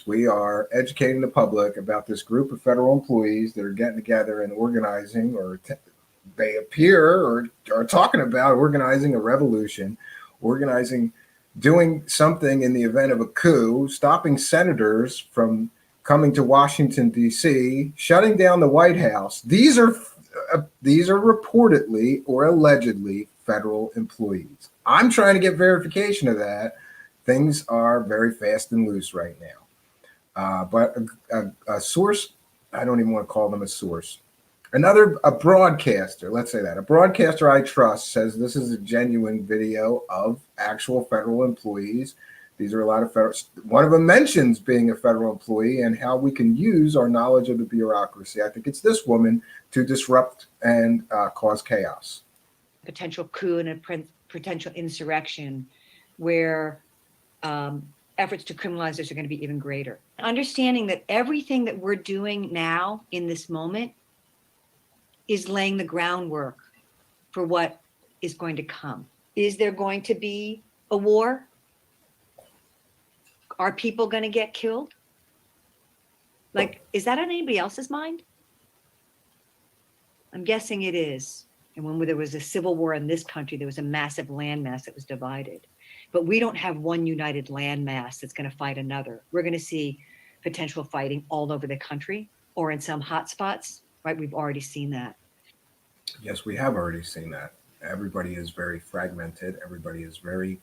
We are educating the public about this group of federal employees that are getting together and organizing, or they appear or are talking about organizing a revolution, doing something in the event of a coup, stopping senators from coming to Washington, D.C., shutting down the White House. These are reportedly or allegedly federal employees. I'm trying to get verification of that. Things are very fast and loose right now. But a source, I don't even want to call them a source. A broadcaster, let's say that. A broadcaster I trust says this is a genuine video of actual federal employees. These are a lot of federal. One of them mentions being a federal employee and how we can use our knowledge of the bureaucracy. I think it's this woman to disrupt and cause chaos. Potential coup and a potential insurrection where efforts to criminalize this are going to be even greater. Understanding that everything that we're doing now in this moment is laying the groundwork for what is going to come. Is there going to be a war? Are people going to get killed? Is that on anybody else's mind? I'm guessing it is. And when there was a civil war in this country, there was a massive landmass that was divided. But we don't have one united landmass that's going to fight another. We're going to see potential fighting all over the country or in some hot spots, right? We've already seen that. Yes, we have already seen that. Everybody is very fragmented. Everybody is very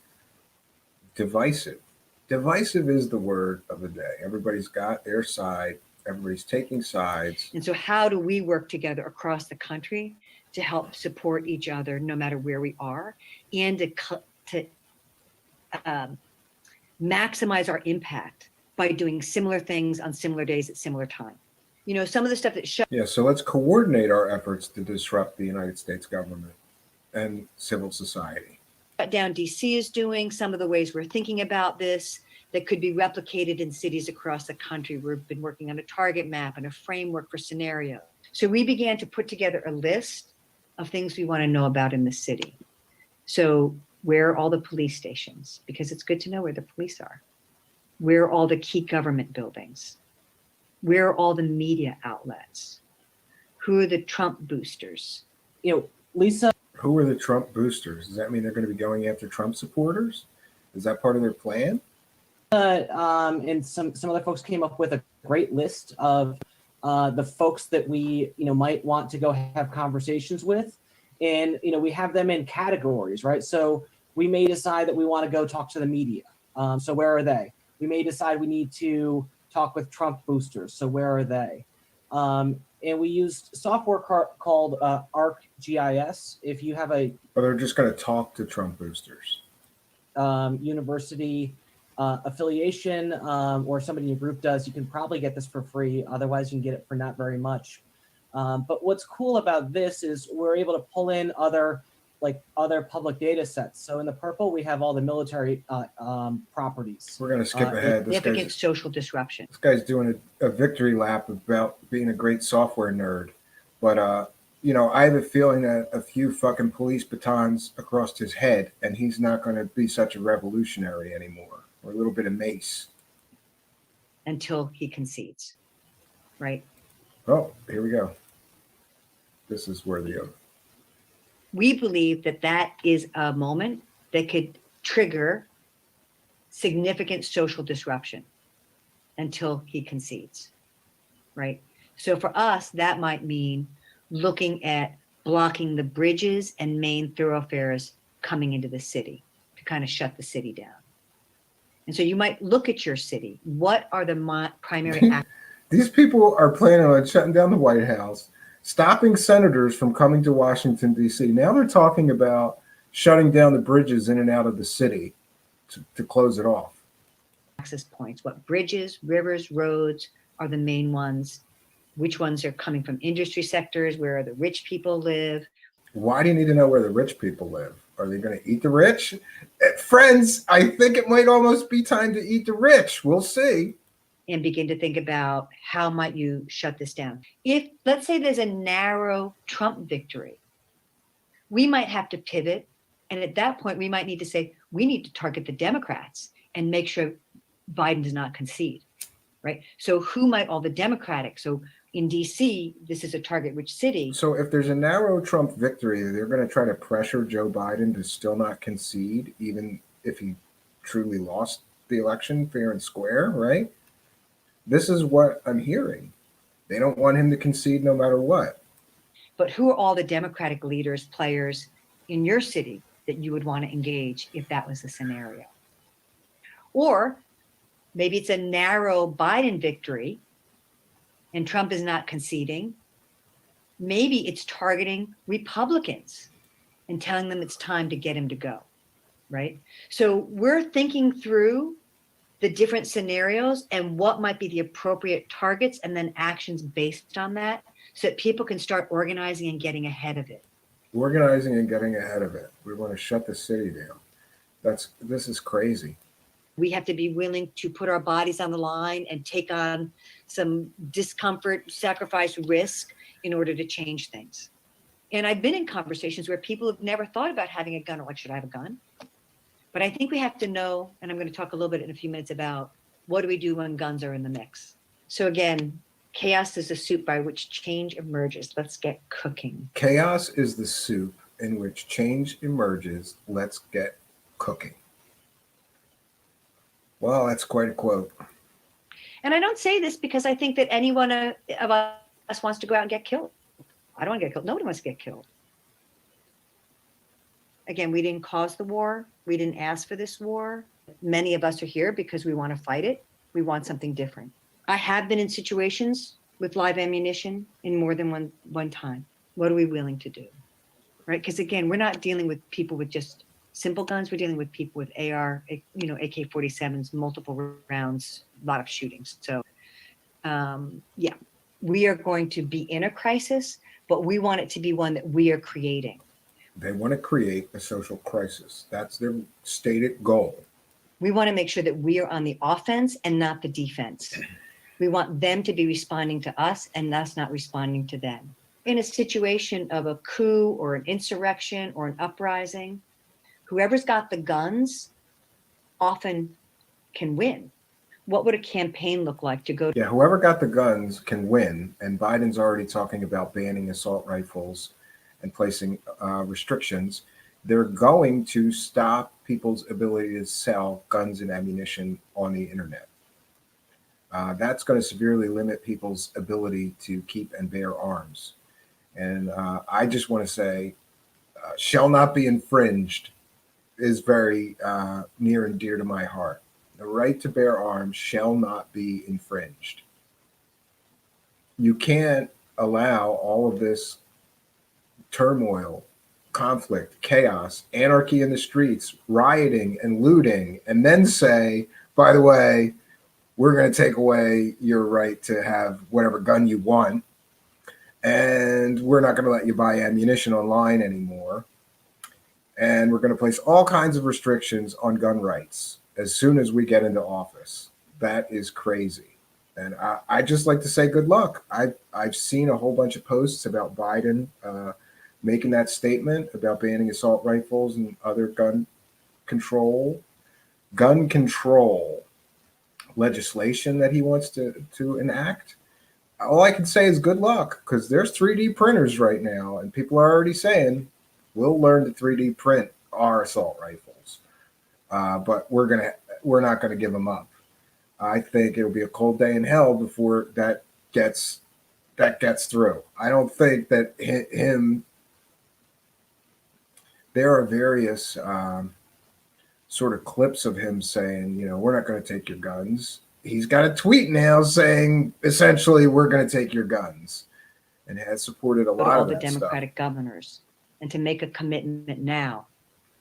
divisive. Divisive is the word of the day. Everybody's got their side. Everybody's taking sides. And so how do we work together across the country to help support each other no matter where we are, and to maximize our impact by doing similar things on similar days at similar time? Some of the stuff that so let's coordinate our efforts to disrupt the United States government and civil society. Down DC is doing, some of the ways we're thinking about this that could be replicated in cities across the country. We've been working on a target map and a framework for scenarios. So we began to put together a list of things we want to know about in the city. So Where are all the police stations? Because it's good to know where the police are. Where are all the key government buildings? Where are all the media outlets? Who are the Trump boosters? You know, Lisa, Who are the Trump boosters? Does that mean they're going to be going after Trump supporters? Is that part of their plan? and some other folks came up with a great list of the folks that we might want to go have conversations with, and we have them in categories, right? So we may decide that we want to go talk to the media. So where are they? We may decide we need to talk with Trump boosters. So where are they? And we used software called ArcGIS. If you have a Or they're just going to talk to Trump boosters? university affiliation, or somebody in your group does, you can probably get this for free. Otherwise, you can get it for not very much. But what's cool about this is we're able to pull in other public data sets. So in the purple, we have all the military properties. We're going to skip ahead. Significant social disruption. This guy's doing a victory lap about being a great software nerd. But, I have a feeling that a few fucking police batons across his head, and he's not going to be such a revolutionary anymore, or a little bit of mace. Until he concedes, right? Oh, here we go. This is worthy of. We believe that that is a moment that could trigger significant social disruption until he concedes, right? So for us, that might mean looking at blocking the bridges and main thoroughfares coming into the city to kind of shut the city down. And so you might look at your city. What are the primary actions? These people are planning on shutting down the White House, stopping senators from coming to Washington, D.C. Now they're talking about shutting down the bridges in and out of the city to close it off. Access points, what bridges, rivers, roads are the main ones, which ones are coming from industry sectors, where the rich people live. Why do you need to know where the rich people live? Are they going to eat the rich? Friends, I think it might almost be time to eat the rich. We'll see. And begin to think about how might you shut this down. If, let's say, there's a narrow Trump victory, we might have to pivot. And at that point, we might need to say, we need to target the Democrats and make sure Biden does not concede, right? So who might all the Democratic? So in DC, this is a target rich city. So if there's a narrow Trump victory, they're going to try to pressure Joe Biden to still not concede, even if he truly lost the election fair and square, right? This is what I'm hearing. They don't want him to concede no matter what. But who are all the Democratic leaders, players in your city that you would want to engage if that was the scenario? Or maybe it's a narrow Biden victory and Trump is not conceding. Maybe it's targeting Republicans and telling them it's time to get him to go, right? So we're thinking through the different scenarios and what might be the appropriate targets and then actions based on that so that people can start organizing and getting ahead of it. Organizing and getting ahead of it. We want to shut the city down. This is crazy. We have to be willing to put our bodies on the line and take on some discomfort, sacrifice, risk in order to change things. And I've been in conversations where people have never thought about having a gun or like, should I have a gun? But I think we have to know, and I'm going to talk a little bit in a few minutes about what do we do when guns are in the mix. So again, chaos is the soup by which change emerges. Let's get cooking. Chaos is the soup in which change emerges. Let's get cooking. Well, that's quite a quote. And I don't say this because I think that any one of us wants to go out and get killed. I don't want to get killed. Nobody wants to get killed. Again, we didn't cause the war. We didn't ask for this war. Many of us are here because we want to fight it. We want something different. I have been in situations with live ammunition in more than one time. What are we willing to do? Right? Because again, we're not dealing with people with just simple guns. We're dealing with people with AR, AK-47s, multiple rounds, a lot of shootings. So yeah, we are going to be in a crisis, but we want it to be one that we are creating. They want to create a social crisis. That's their stated goal. We want to make sure that we are on the offense and not the defense. We want them to be responding to us and us not responding to them. In a situation of a coup or an insurrection or an uprising, Whoever's got the guns often can win. What would a campaign look like to go? Yeah, whoever got the guns can win. And Biden's already talking about banning assault rifles and placing restrictions. They're going to stop people's ability to sell guns and ammunition on the internet. That's going to severely limit people's ability to keep and bear arms. And I just want to say, shall not be infringed is very near and dear to my heart. The right to bear arms shall not be infringed. You can't allow all of this turmoil, conflict, chaos, anarchy in the streets, rioting and looting, and then say, by the way, we're going to take away your right to have whatever gun you want, and we're not going to let you buy ammunition online anymore, and we're going to place all kinds of restrictions on gun rights as soon as we get into office. That is crazy. And I just like to say good luck. I've seen a whole bunch of posts about Biden making that statement about banning assault rifles and other gun control legislation that he wants to enact. All I can say is good luck, because there's 3D printers right now, and people are already saying we'll learn to 3D print our assault rifles, but we're not gonna give them up. I think it'll be a cold day in hell before that gets through. I don't think that him. There are various sort of clips of him saying, we're not going to take your guns. He's got a tweet now saying, essentially, we're going to take your guns, and has supported a lot all of the that Democratic governors, and to make a commitment now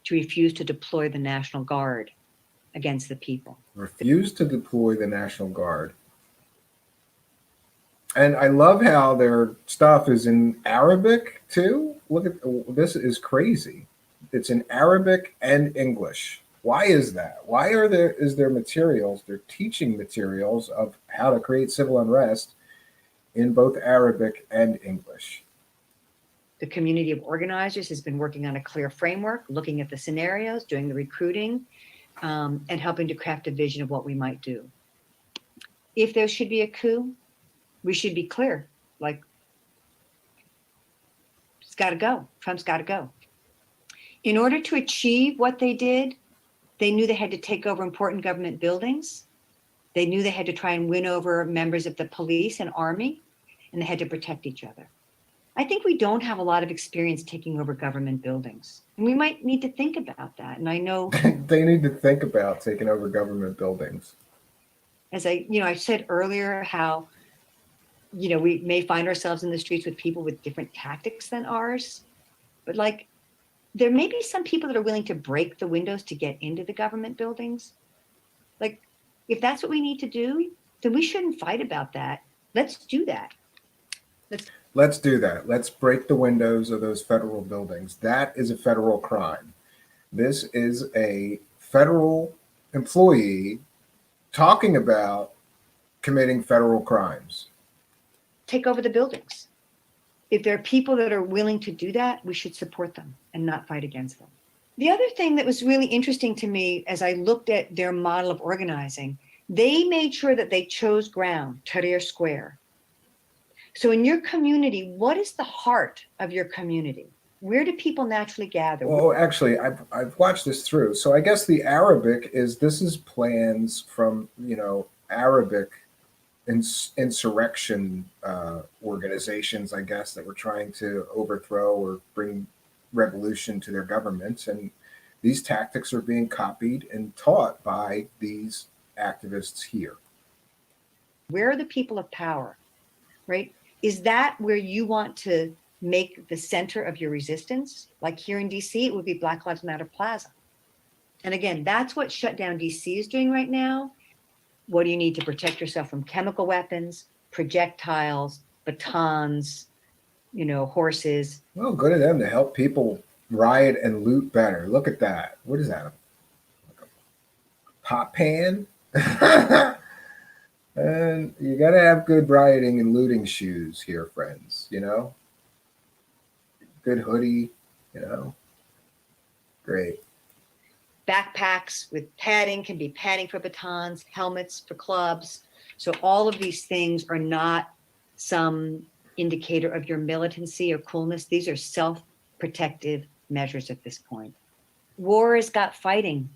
to refuse to deploy the National Guard against the people. Refuse to deploy the National Guard. And I love how their stuff is in Arabic too. Look at this, is crazy. It's in Arabic and English. Why is that? Why is there materials, they're teaching materials of how to create civil unrest in both Arabic and English? The community of organizers has been working on a clear framework, looking at the scenarios, doing the recruiting, and helping to craft a vision of what we might do. If there should be a coup, we should be clear, like, it's got to go. Trump's got to go. In order to achieve what they did, they knew they had to take over important government buildings. They knew they had to try and win over members of the police and army, and they had to protect each other. I think we don't have a lot of experience taking over government buildings, and we might need to think about that. And I know they need to think about taking over government buildings. As I said earlier, how, we may find ourselves in the streets with people with different tactics than ours, but there may be some people that are willing to break the windows to get into the government buildings. If that's what we need to do, then we shouldn't fight about that. Let's do that. Let's do that. Let's break the windows of those federal buildings. That is a federal crime. This is a federal employee talking about committing federal crimes. Take over the buildings. If there are people that are willing to do that, we should support them and not fight against them. The other thing that was really interesting to me as I looked at their model of organizing, they made sure that they chose ground, Tahrir Square. So in your community, what is the heart of your community? Where do people naturally gather? Well, actually, I've watched this through. So I guess the Arabic this is plans from, Arabic insurrection organizations, I guess, that were trying to overthrow or bring revolution to their governments. And these tactics are being copied and taught by these activists here. Where are the people of power, right? Is that where you want to make the center of your resistance? Like here in DC, it would be Black Lives Matter Plaza. And again, that's what Shutdown DC is doing right now. What do you need to protect yourself from? Chemical weapons, projectiles, batons, horses. Well, good of them to help people riot and loot better. Look at that. What is that? Like a pot pan? And you got to have good rioting and looting shoes here, friends, Good hoodie, Great. backpacks with padding can be padding for batons, helmets for clubs. So all of these things are not some indicator of your militancy or coolness. These are self-protective measures at this point. War has got fighting.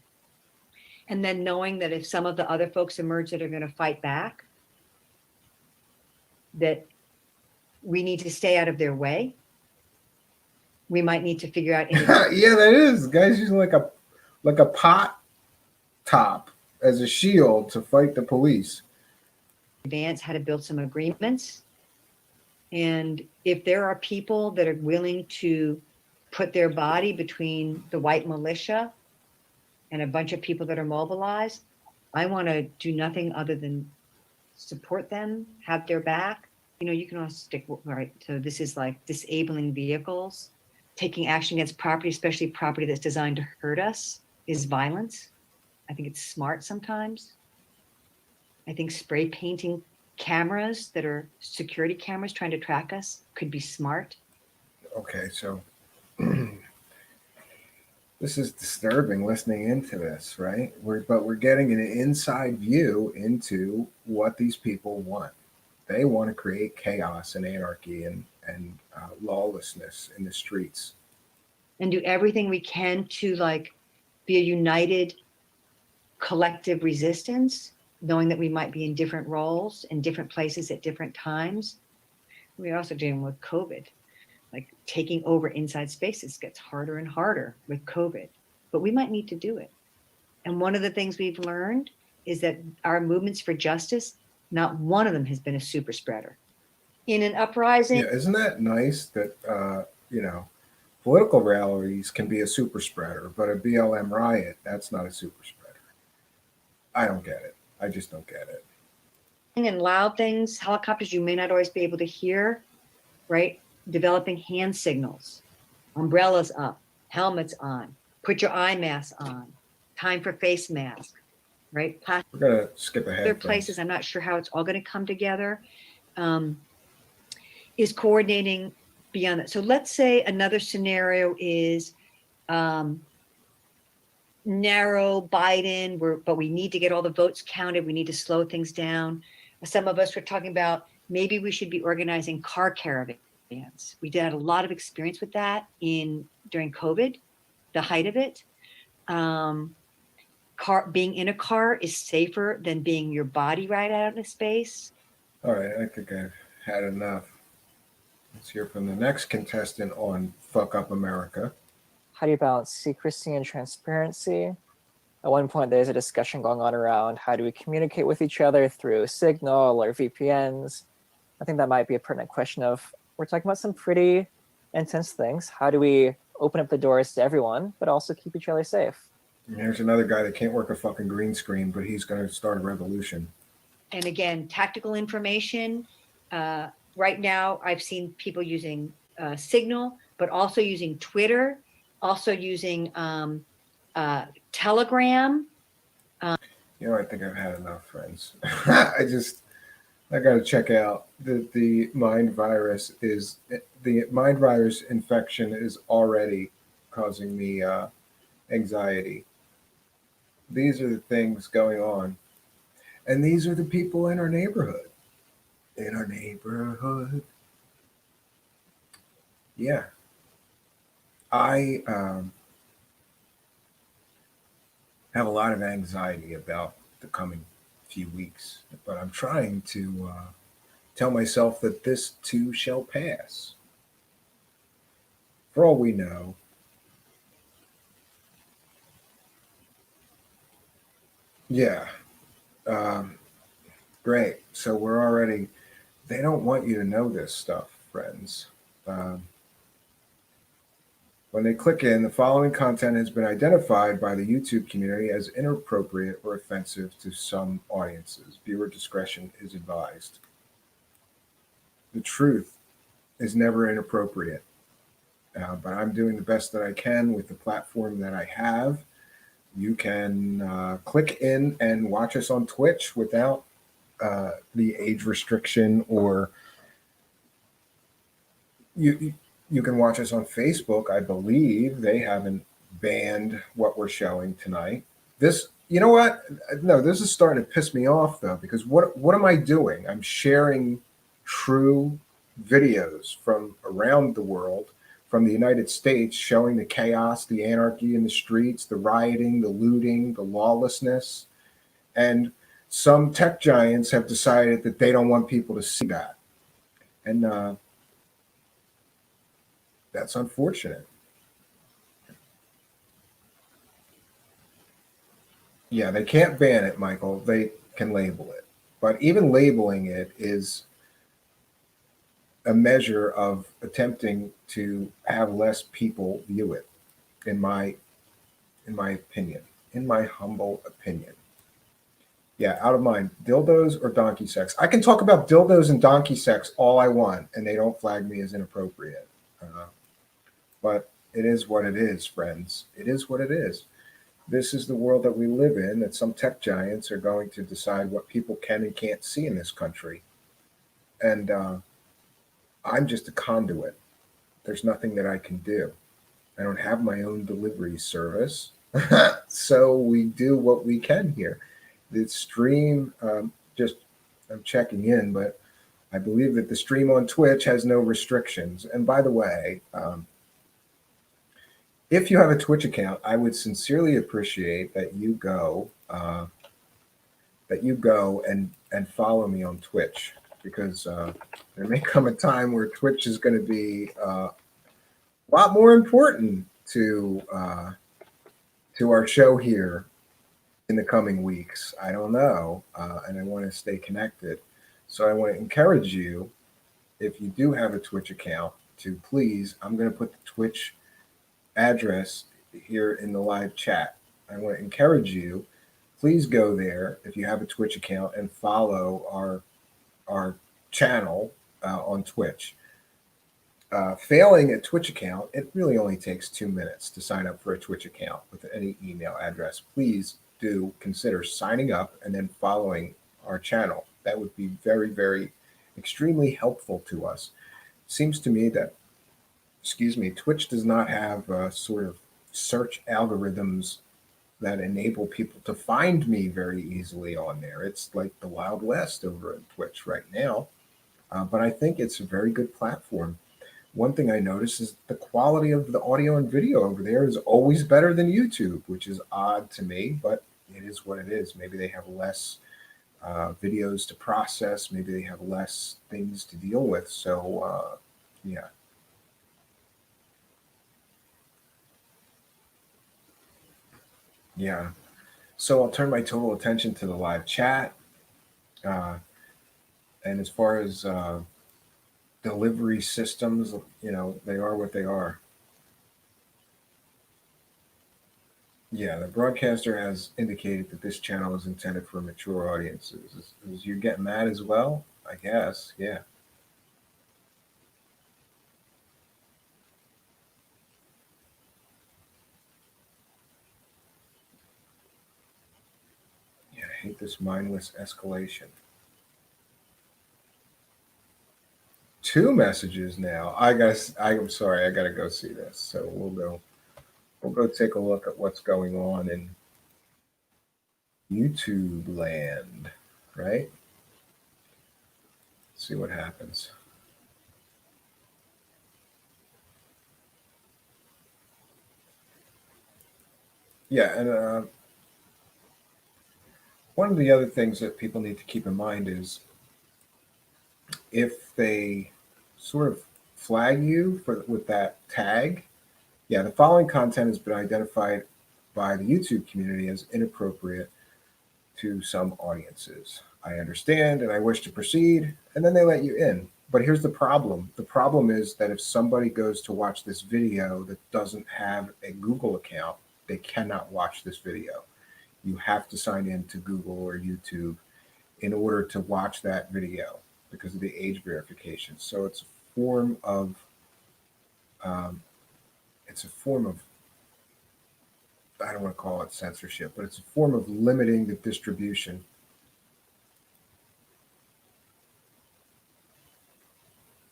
And then knowing that if some of the other folks emerge that are going to fight back, that we need to stay out of their way. We might need to figure out. Yeah, that is. Guys using like a pot top as a shield to fight the police. Advance how to build some agreements. And if there are people that are willing to put their body between the white militia and a bunch of people that are mobilized, I want to do nothing other than support them, have their back. You know, you can also stick, right? So this is like disabling vehicles, taking action against property, especially property that's designed to hurt us, is violence. I think it's smart sometimes. I think spray painting cameras that are security cameras trying to track us could be smart. Okay, so this is disturbing listening into this, right? But we're getting an inside view into what these people want. They want to create chaos and anarchy and lawlessness in the streets. And do everything we can to like be a united collective resistance, knowing that we might be in different roles in different places at different times. We're also dealing with COVID, like taking over inside spaces gets harder and harder with COVID, but we might need to do it. And one of the things we've learned is that our movements for justice, not one of them has been a super spreader. In an uprising. Yeah, isn't that nice that, political rallies can be a super spreader, but a BLM riot, that's not a super spreader. I don't get it. I just don't get it. And loud things, helicopters you may not always be able to hear, right? Developing hand signals, umbrellas up, helmets on, put your eye mask on, time for face mask, right? We're going to skip ahead. Other places, I'm not sure how it's all going to come together, is coordinating beyond that. So let's say another scenario is narrow Biden, but we need to get all the votes counted. We need to slow things down. Some of us were talking about maybe we should be organizing car caravans. We did a lot of experience with that during COVID, the height of it. Being in a car is safer than being your body right out of space. All right, I think I've had enough. Let's hear from the next contestant on Fuck Up America. How do you balance secrecy and transparency? At one point, there's a discussion going on around how do we communicate with each other through Signal or VPNs. I think that might be a pertinent question of, we're talking about some pretty intense things. How do we open up the doors to everyone, but also keep each other safe? And here's another guy that can't work a fucking green screen, but he's going to start a revolution. And again, tactical information. Right now, I've seen people using Signal, but also using Twitter, also using Telegram. I think I've had enough, friends. I got to check out the mind virus infection is already causing me anxiety. These are the things going on. And these are the people in our neighborhood. Yeah. I have a lot of anxiety about the coming few weeks, but I'm trying to tell myself that this too shall pass. For all we know, yeah. Great. So they don't want you to know this stuff, friends. When they click in, the following content has been identified by the YouTube community as inappropriate or offensive to some audiences. Viewer discretion is advised. The truth is never inappropriate, but I'm doing the best that I can with the platform that I have. You can click in and watch us on Twitch without the age restriction, or you can watch us on Facebook. I believe they haven't banned what we're showing tonight. This, you know what? No, this is starting to piss me off though, because what am I doing? I'm sharing true videos from around the world, from the United States, showing the chaos, the anarchy in the streets, the rioting, the looting, the lawlessness. And some tech giants have decided that they don't want people to see that. And that's unfortunate. Yeah, they can't ban it, Michael. They can label it. But even labeling it is a measure of attempting to have less people view it, in my opinion, in my humble opinion. Yeah, out of mind. Dildos or donkey sex? I can talk about dildos and donkey sex all I want, and they don't flag me as inappropriate. But it is what it is, friends. It is what it is. This is the world that we live in, that some tech giants are going to decide what people can and can't see in this country. And I'm just a conduit. There's nothing that I can do. I don't have my own delivery service. So we do what we can here. The stream, I'm checking in, but I believe that the stream on Twitch has no restrictions. And by the way, if you have a Twitch account, I would sincerely appreciate that you go and follow me on Twitch, because there may come a time where Twitch is going to be a lot more important to our show here in the coming weeks. I don't know, and I want to stay connected. So I want to encourage you, if you do have a Twitch account, to please, I'm going to put the Twitch address here in the live chat. I want to encourage you, please go there if you have a Twitch account and follow our channel on Twitch. Failing a Twitch account, it really only takes 2 minutes to sign up for a Twitch account with any email address. Please do consider signing up and then following our channel. That would be very, very extremely helpful to us. Seems to me that, Twitch does not have sort of search algorithms that enable people to find me very easily on there. It's like the Wild West over at Twitch right now. But I think it's a very good platform. One thing I noticed is the quality of the audio and video over there is always better than YouTube, which is odd to me, but it is what it is. Maybe they have less videos to process. Maybe they have less things to deal with. So, yeah. Yeah. So I'll turn my total attention to the live chat. And as far as delivery systems, they are what they are. Yeah, the broadcaster has indicated that this channel is intended for mature audiences. Is you getting that as well? I guess, yeah. Yeah, I hate this mindless escalation. 2 messages now. I'm sorry, I gotta go see this. So we'll go take a look at what's going on in YouTube land, right? See what happens. Yeah, and one of the other things that people need to keep in mind is, if they sort of flag you with that tag, yeah, the following content has been identified by the YouTube community as inappropriate to some audiences. I understand and I wish to proceed, and then they let you in. But here's the problem. The problem is that if somebody goes to watch this video that doesn't have a Google account, they cannot watch this video. You have to sign in to Google or YouTube in order to watch that video, because of the age verification. So it's a form of I don't want to call it censorship, but it's a form of limiting the distribution.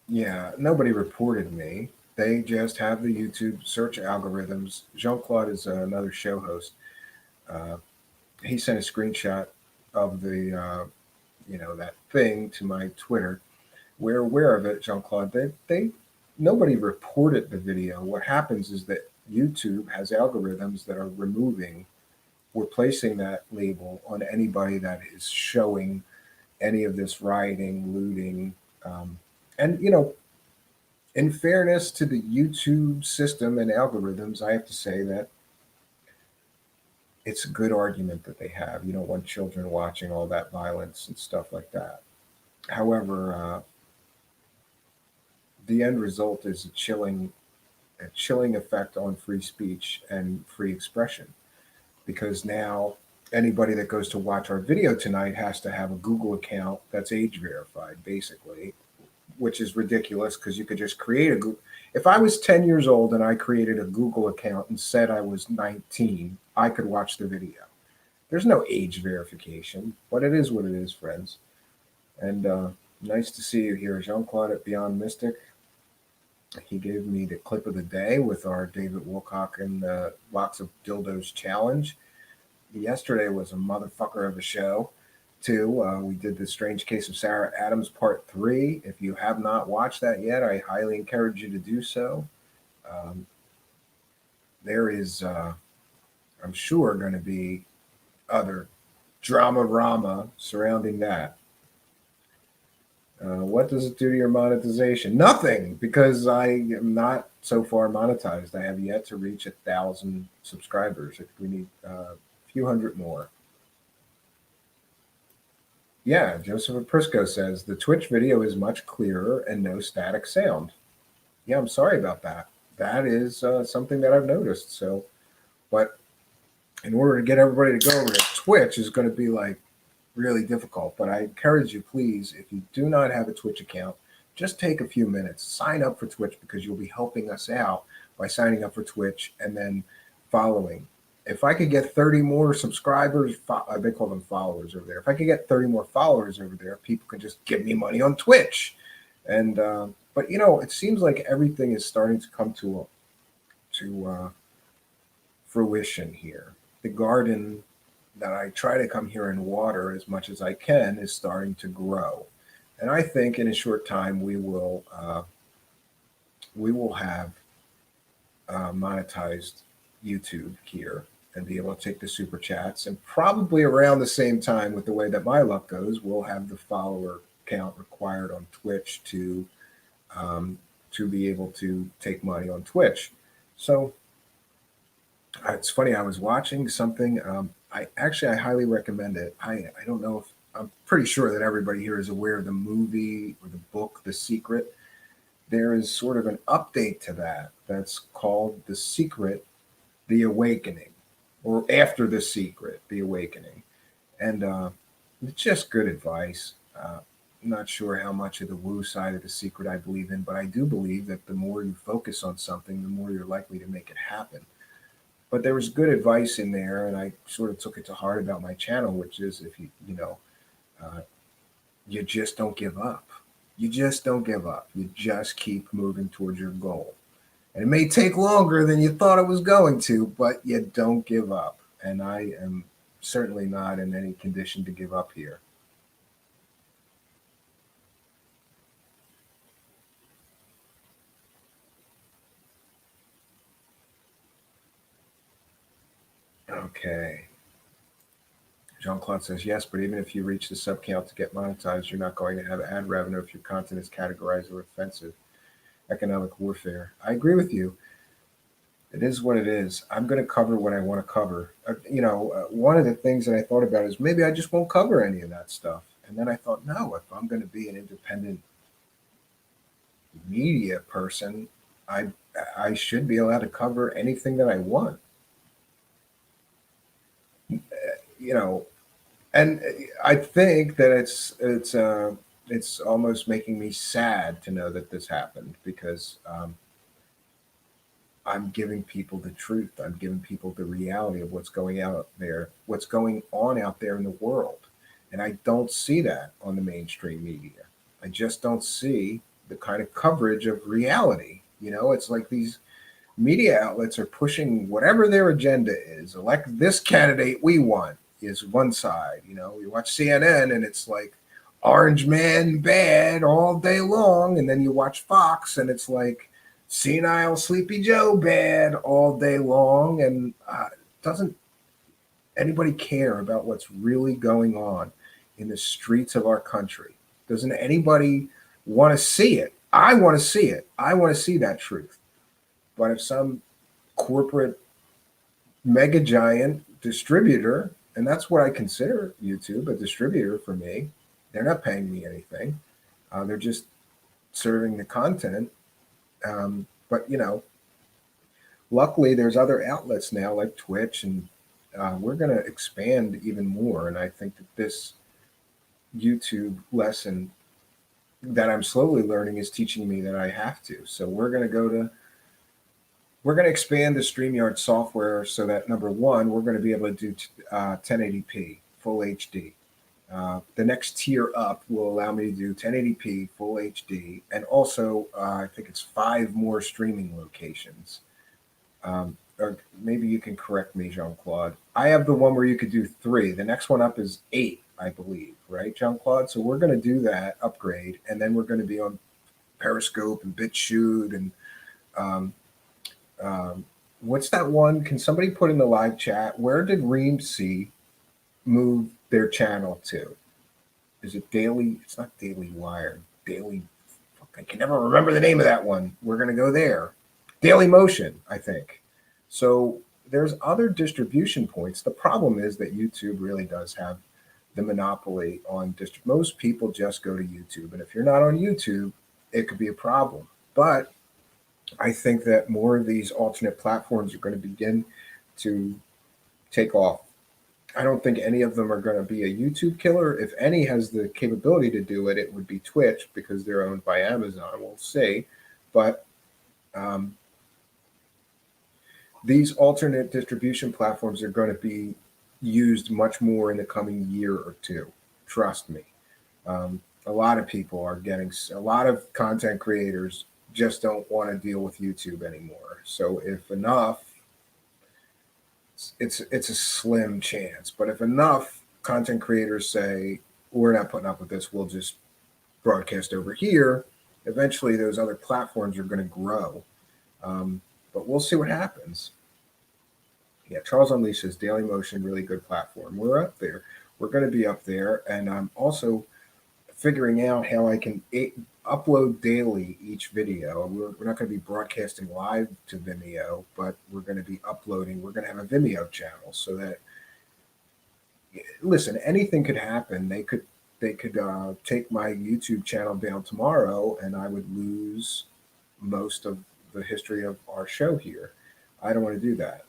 Yeah, nobody reported me. They just have the YouTube search algorithms. Jean-Claude is another show host. Uh, he sent a screenshot of the, that thing to my Twitter. We're aware of it, Jean-Claude. Nobody reported the video. What happens is that YouTube has algorithms that are we're placing that label on anybody that is showing any of this rioting, looting, and in fairness to the YouTube system and algorithms, I have to say that it's a good argument that they have. You don't want children watching all that violence and stuff like that. However, the end result is a chilling effect on free speech and free expression, because now anybody that goes to watch our video tonight has to have a Google account that's age verified, basically, which is ridiculous because you could just create a Google. If I was 10 years old and I created a Google account and said I was 19, I could watch the video. There's no age verification, but it is what it is, friends. And nice to see you here, Jean-Claude at Beyond Mystic. He gave me the clip of the day with our David Wilcock and the Box of Dildos challenge. Yesterday was a motherfucker of a show, too. We did the Strange Case of Sarah Adams Part 3. If you have not watched that yet, I highly encourage you to do so. There is, I'm sure, going to be other drama surrounding that. What does it do to your monetization? Nothing, because I am not so far monetized. I have yet to reach 1,000 subscribers. I think we need a few hundred more. Yeah, Joseph Aprisco says the Twitch video is much clearer and no static sound. Yeah, I'm sorry about that. That is something that I've noticed. So, but in order to get everybody to go over to Twitch is going to be like really difficult. But I encourage you, please, if you do not have a Twitch account, just take a few minutes, sign up for Twitch, because you'll be helping us out by signing up for Twitch and then following. If I could get 30 more subscribers, they call them followers over there. If I could get 30 more followers over there, people can just give me money on Twitch. And but it seems like everything is starting to come to fruition here. The garden that I try to come here and water as much as I can is starting to grow, and I think in a short time we will have monetized YouTube here and be able to take the super chats, and probably around the same time, with the way that my luck goes, we'll have the follower count required on Twitch to be able to take money on Twitch. So it's funny, I was watching something. I highly recommend it. I don't know if I'm pretty sure that everybody here is aware of the movie or the book, The Secret. There is sort of an update to that that's called The Secret, The Awakening, or After the Secret, The Awakening. And it's just good advice. I'm not sure how much of the woo side of The Secret I believe in, but I do believe that the more you focus on something, the more you're likely to make it happen. But there was good advice in there, and I sort of took it to heart about my channel, which is if you just don't give up. You just don't give up. You just keep moving towards your goal. And it may take longer than you thought it was going to, but you don't give up. And I am certainly not in any condition to give up here. Okay. Jean-Claude says, yes, but even if you reach the sub count to get monetized, you're not going to have ad revenue if your content is categorized or offensive. Economic warfare. I agree with you. It is what it is. I'm going to cover what I want to cover. One of the things that I thought about is maybe I just won't cover any of that stuff. And then I thought, no, if I'm going to be an independent media person, I should be allowed to cover anything that I want. And I think that it's almost making me sad to know that this happened, because I'm giving people the truth. I'm giving people the reality of what's going out there, what's going on out there in the world. And I don't see that on the mainstream media. I just don't see the kind of coverage of reality You know, it's like these media outlets are pushing whatever their agenda is. Elect this candidate we want is one side. You know, you watch CNN and it's like Orange Man bad all day long, and then you watch Fox and it's like senile Sleepy Joe bad all day long. And doesn't anybody care about what's really going on in the streets of our country? Doesn't anybody want to see it? I want to see it. I want to see that truth. But if some corporate mega giant distributor, and that's what I consider YouTube, a distributor for me, they're not paying me anything. They're just serving the content. But, you know, luckily there's other outlets now like Twitch, and we're going to expand even more. And I think that this YouTube lesson that I'm slowly learning is teaching me that I have to. So we're going to expand the StreamYard software so that, number one, we're going to be able to do 1080p, full HD. The next tier up will allow me to do 1080p, full HD, and also I think it's 5 more streaming locations. Or maybe you can correct me, Jean-Claude. I have the one where you could do 3. The next one up is 8, I believe, right, Jean-Claude? So we're going to do that upgrade, and then we're going to be on Periscope and BitChute and what's that one? Can somebody put in the live chat? Where did Reamsey move their channel to? Is it Daily? It's not Daily Wire. Daily. I can never remember the name of that one. We're going to go there. Daily Motion, I think. So there's other distribution points. The problem is that YouTube really does have the monopoly on most people just go to YouTube. And if you're not on YouTube, it could be a problem. But I think that more of these alternate platforms are going to begin to take off. I don't think any of them are going to be a YouTube killer. If any has the capability to do it, it would be Twitch because they're owned by Amazon. We'll see. But these alternate distribution platforms are going to be used much more in the coming year or two. Trust me. A lot of people are getting, a lot of content creators just don't want to deal with YouTube anymore. So if enough, it's a slim chance, but if enough content creators say, we're not putting up with this, we'll just broadcast over here, eventually those other platforms are going to grow. But we'll see what happens. Yeah, Charles Unleashed says Daily Motion, really good platform. We're up there. We're going to be up there. And I'm also figuring out how I can upload daily each video. We're not going to be broadcasting live to Vimeo, but we're going to be uploading. We're going to have a Vimeo channel so that, listen, anything could happen. They could take my YouTube channel down tomorrow, and I would lose most of the history of our show here. I don't want to do that.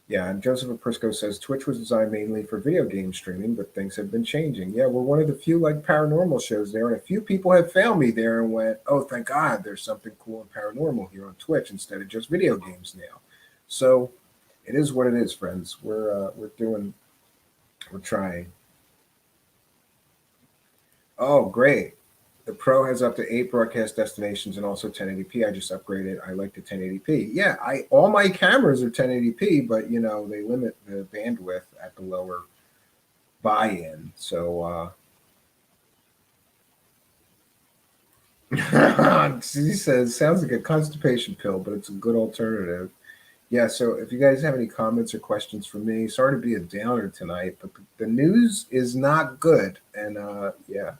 Yeah, and Joseph Aprisco says Twitch was designed mainly for video game streaming, but things have been changing. Yeah, we're one of the few like paranormal shows there, and a few people have found me there and went, "Oh, thank God, there's something cool and paranormal here on Twitch instead of just video games now." So it is what it is, friends. We're trying. Oh, great. The Pro has up to 8 broadcast destinations and also 1080p. I just upgraded. I like the 1080p. Yeah, all my cameras are 1080p, but you know they limit the bandwidth at the lower buy-in. So he says sounds like a constipation pill, but it's a good alternative. Yeah. So if you guys have any comments or questions for me, sorry to be a downer tonight, but the news is not good, and yeah.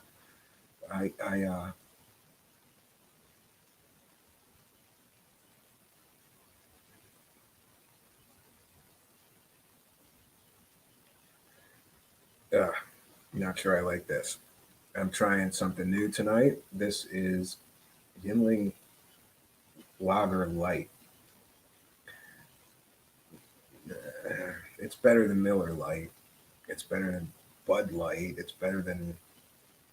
Not sure I like this. I'm trying something new tonight. This is Yingling Lager Light. It's better than Miller Light. It's better than Bud Light. It's better than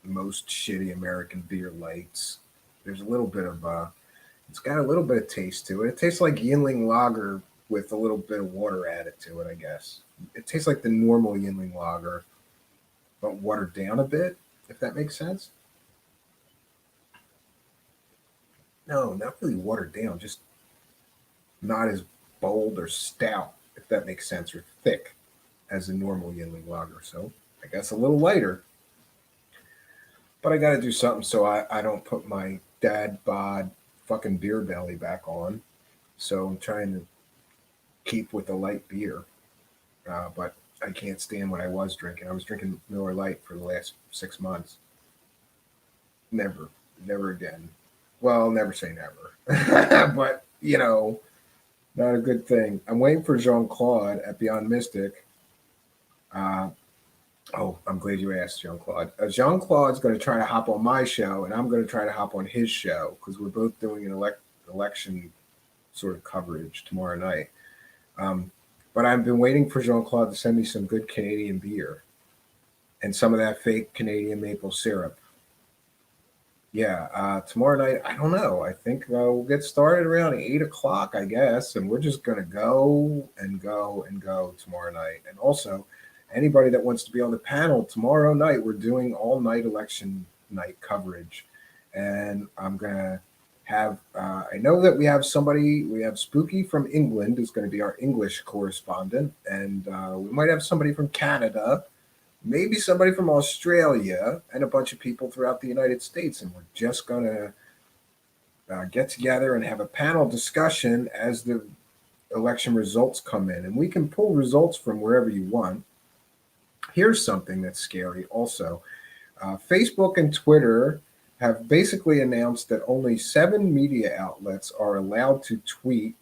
most shitty American beer lights. There's a little bit of it's got a little bit of taste to it. It tastes like Yingling Lager with a little bit of water added to it, I guess. It tastes like the normal Yingling Lager, but watered down a bit, if that makes sense. No, not really watered down, just not as bold or stout, if that makes sense, or thick as a normal Yingling lager. So I guess a little lighter. But I got to do something so I don't put my dad bod fucking beer belly back on. So I'm trying to keep with the light beer. But I can't stand what I was drinking. I was drinking Miller Lite for the last 6 months. Never, never again. Well, never say never. But, not a good thing. I'm waiting for Jean Claude at Beyond Mystic. Oh, I'm glad you asked, Jean Claude. Jean Claude's going to try to hop on my show, and I'm going to try to hop on his show because we're both doing an election sort of coverage tomorrow night. But I've been waiting for Jean Claude to send me some good Canadian beer and some of that fake Canadian maple syrup. Yeah, tomorrow night, I don't know. I think we'll get started around 8 o'clock, I guess, and we're just going to go and go and go tomorrow night. And also, anybody that wants to be on the panel tomorrow night, we're doing all night election night coverage. And I'm going to have, I know that we have Spooky from England who's going to be our English correspondent. And we might have somebody from Canada, maybe somebody from Australia, and a bunch of people throughout the United States. And we're just going to get together and have a panel discussion as the election results come in. And we can pull results from wherever you want. Here's something that's scary also. Facebook and Twitter have basically announced that only 7 media outlets are allowed to tweet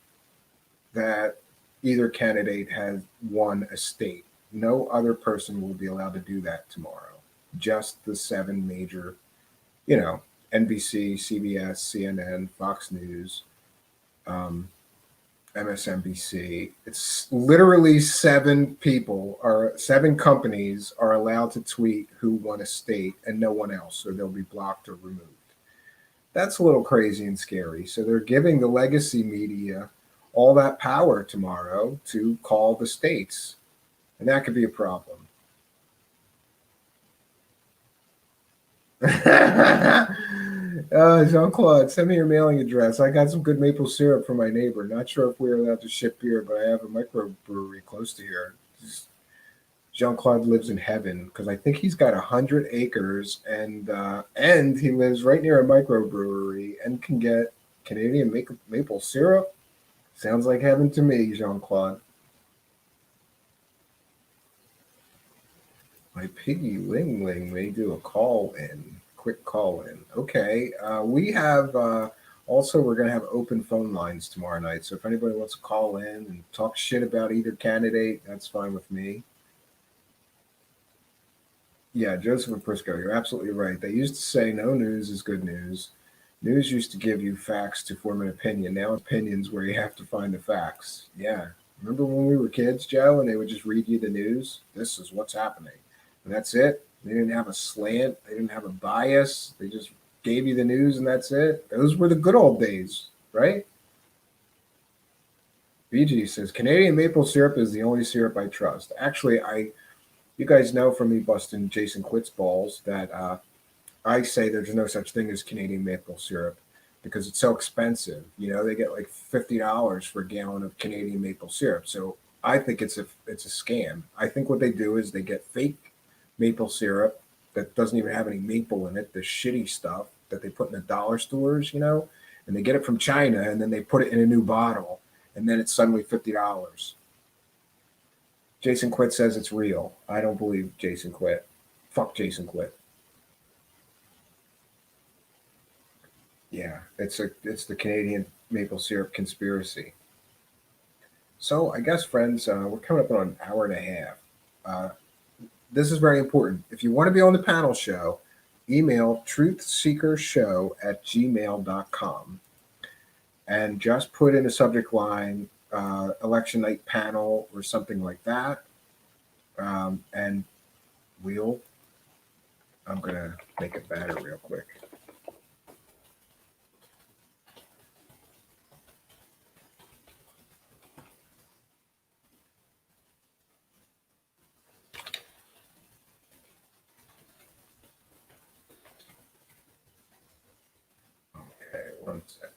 that either candidate has won a state. No other person will be allowed to do that tomorrow. Just the 7 major, NBC, CBS, CNN, Fox News, MSNBC. It's literally 7 companies are allowed to tweet who won a state and no one else, or they'll be blocked or removed. That's a little crazy and scary. So they're giving the legacy media all that power tomorrow to call the states. And that could be a problem. Jean-Claude, send me your mailing address. I got some good maple syrup from my neighbor. Not sure if we're allowed to ship beer, but I have a microbrewery close to here. Jean-Claude lives in heaven because I think he's got 100 acres and he lives right near a microbrewery and can get Canadian maple syrup. Sounds like heaven to me, Jean-Claude. My piggy Ling Ling may do a quick call in. Okay. We have also, we're going to have open phone lines tomorrow night. So if anybody wants to call in and talk shit about either candidate, that's fine with me. Yeah, Joseph and Prisco, you're absolutely right. They used to say no news is good news. News used to give you facts to form an opinion. Now opinions where you have to find the facts. Yeah. Remember when we were kids, Joe, and they would just read you the news? This is what's happening. And that's it. They didn't have a slant. They didn't have a bias. They just gave you the news and that's it. Those were the good old days, right? BG says, Canadian maple syrup is the only syrup I trust. Actually, you guys know from me busting Jason Quit's balls that I say there's no such thing as Canadian maple syrup because it's so expensive. They get like $50 for a gallon of Canadian maple syrup. So I think it's a scam. I think what they do is they get fake maple syrup that doesn't even have any maple in it, the shitty stuff that they put in the dollar stores, and they get it from China and then they put it in a new bottle and then it's suddenly $50. Jason Quit says it's real. I don't believe Jason Quit. Fuck Jason Quit. Yeah, it's the Canadian maple syrup conspiracy. So I guess, friends, we're coming up on an hour and a half. This is very important. If you want to be on the panel show, email truthseekershow@gmail.com and just put in a subject line, election night panel or something like that. And I'm going to make a banner real quick. Okay, one sec.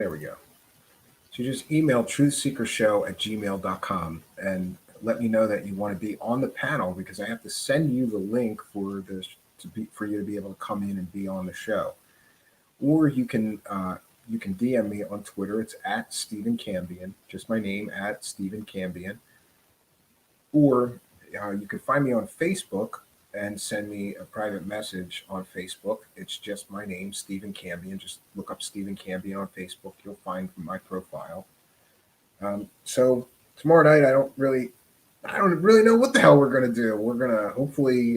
There we go. So you just email truthseekershow@gmail.com and let me know that you want to be on the panel, because I have to send you the link for this for you to be able to come in and be on the show. Or you can DM me on Twitter. It's at Stephen Cambion, just my name, at Stephen Cambion. Or you can find me on Facebook and send me a private message on Facebook. It's just my name, Stephen Cambion. Just look up Stephen Cambion on Facebook. You'll find my profile. So tomorrow night, I don't really know what the hell we're going to do. We're going to hopefully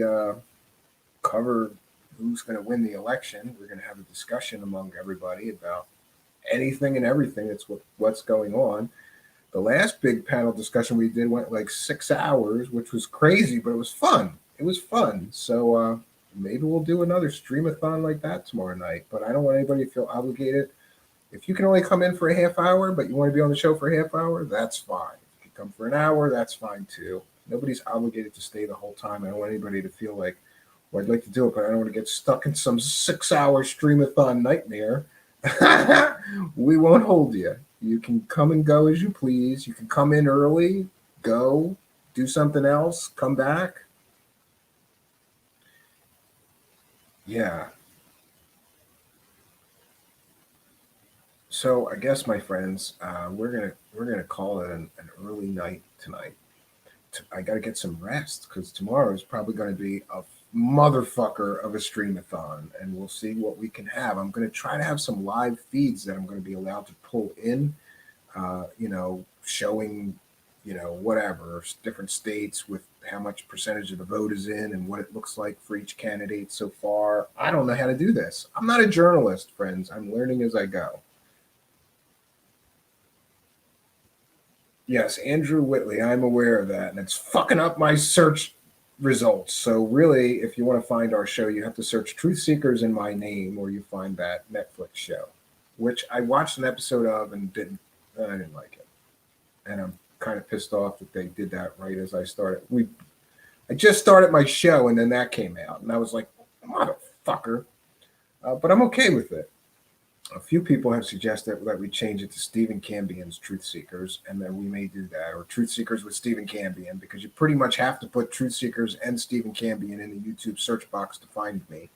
cover who's going to win the election. We're going to have a discussion among everybody about anything and everything that's what's going on. The last big panel discussion we did went like 6 hours, which was crazy, but it was fun. It was fun. So maybe we'll do another streamathon like that tomorrow night. But I don't want anybody to feel obligated. If you can only come in for a half hour, but you want to be on the show for a half hour, that's fine. If you come for an hour, that's fine too. Nobody's obligated to stay the whole time. I don't want anybody to feel like, well, I'd like to do it, but I don't want to get stuck in some 6-hour streamathon nightmare. We won't hold you. You can come and go as you please. You can come in early, go, do something else, come back. Yeah. So I guess, my friends, we're gonna call it an early night tonight. I got to get some rest, because tomorrow is probably going to be a motherfucker of a streamathon, and we'll see what we can have. I'm going to try to have some live feeds that I'm going to be allowed to pull in, showing, whatever, different states with how much percentage of the vote is in and what it looks like for each candidate so far. I don't know how to do this. I'm not a journalist, friends. I'm learning as I go. Yes, Andrew Whitley, I'm aware of that, and it's fucking up my search results. So really, if you want to find our show, you have to search Truthseekers in my name, or you find that Netflix show, which I watched an episode of and I didn't like it. And I'm kind of pissed off that they did that right as I started. I just started my show, and then that came out, and I was like, motherfucker. But I'm okay with it. A few people have suggested that we change it to Stephen Cambion's Truthseekers, and then we may do that, or Truthseekers with Stephen Cambion, because you pretty much have to put Truthseekers and Stephen Cambion in the YouTube search box to find me,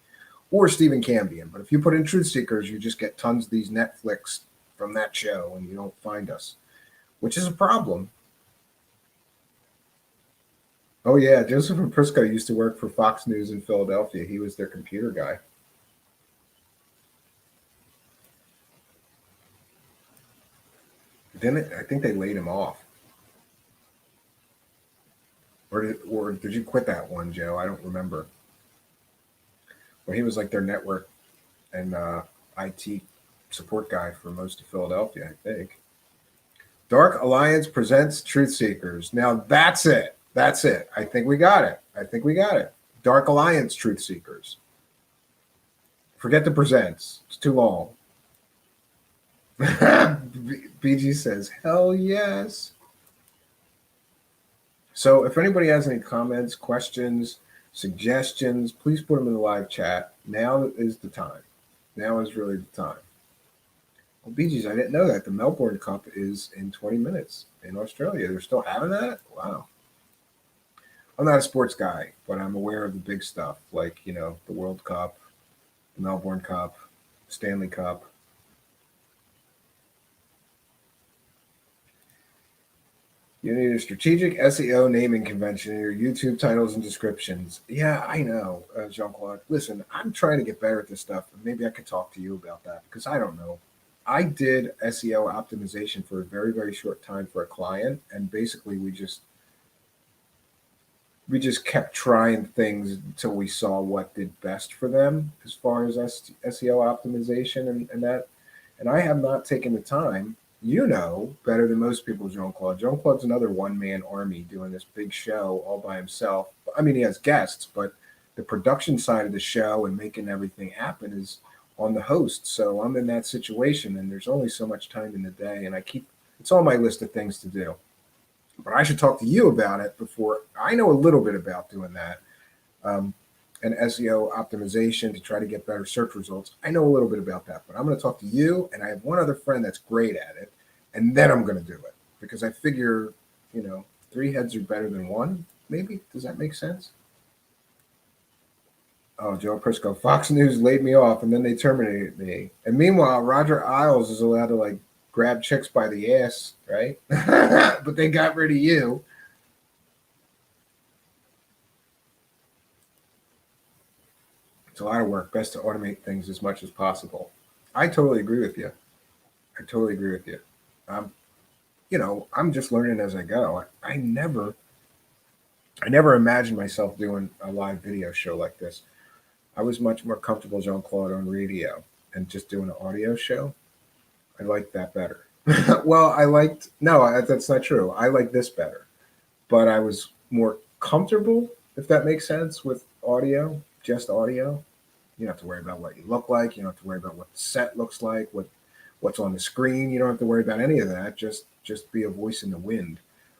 or Stephen Cambion. But if you put in Truthseekers, you just get tons of these Netflix from that show, and you don't find us, which is a problem. Oh yeah, Joseph Prisco used to work for Fox News in Philadelphia. He was their computer guy. I think they laid him off. Or did you quit that one, Joe? I don't remember. Well, he was like their network and IT support guy for most of Philadelphia, I think. Dark Alliance presents Truthseekers. Now that's it. That's it. I think we got it. Dark Alliance Truthseekers. Forget the presents. It's too long. BG says, hell yes. So if anybody has any comments, questions, suggestions, please put them in the live chat. Now is the time. Now is really the time. Well, BG's, I didn't know that. The Melbourne Cup is in 20 minutes in Australia. They're still having that? Wow. I'm not a sports guy, but I'm aware of the big stuff, like, the World Cup, the Melbourne Cup, Stanley Cup. You need a strategic SEO naming convention in your YouTube titles and descriptions. Yeah, I know, Jean-Claude. Listen, I'm trying to get better at this stuff, and maybe I could talk to you about that, because I don't know. I did SEO optimization for a very, very short time for a client, and basically we just kept trying things until we saw what did best for them as far as SEO optimization and that. And I have not taken the time, better than most people, Jean-Claude. Jean-Claude's another one-man army doing this big show all by himself. I mean, he has guests, but the production side of the show and making everything happen is on the host. So I'm in that situation, and there's only so much time in the day, and it's on my list of things to do. But I should talk to you about it before. I know a little bit about doing that. And and SEO optimization to try to get better search results. I know a little bit about that, but I'm going to talk to you, and I have one other friend that's great at it, and then I'm going to do it because I figure, 3 heads are better than one, maybe. Does that make sense? Oh, Joe Prisco, Fox News laid me off, and then they terminated me. And meanwhile, Roger Ailes is allowed to, grab chicks by the ass, right? But they got rid of you. It's a lot of work. Best to automate things as much as possible. I totally agree with you. I'm just learning as I go. I never imagined myself doing a live video show like this. I was much more comfortable, Jean-Claude, on radio and just doing an audio show. I liked that better. Well, that's not true. I like this better, but I was more comfortable, if that makes sense, with audio, just audio. You don't have to worry about what you look like. You don't have to worry about what the set looks like, what's on the screen. You don't have to worry about any of that. Just be a voice in the wind.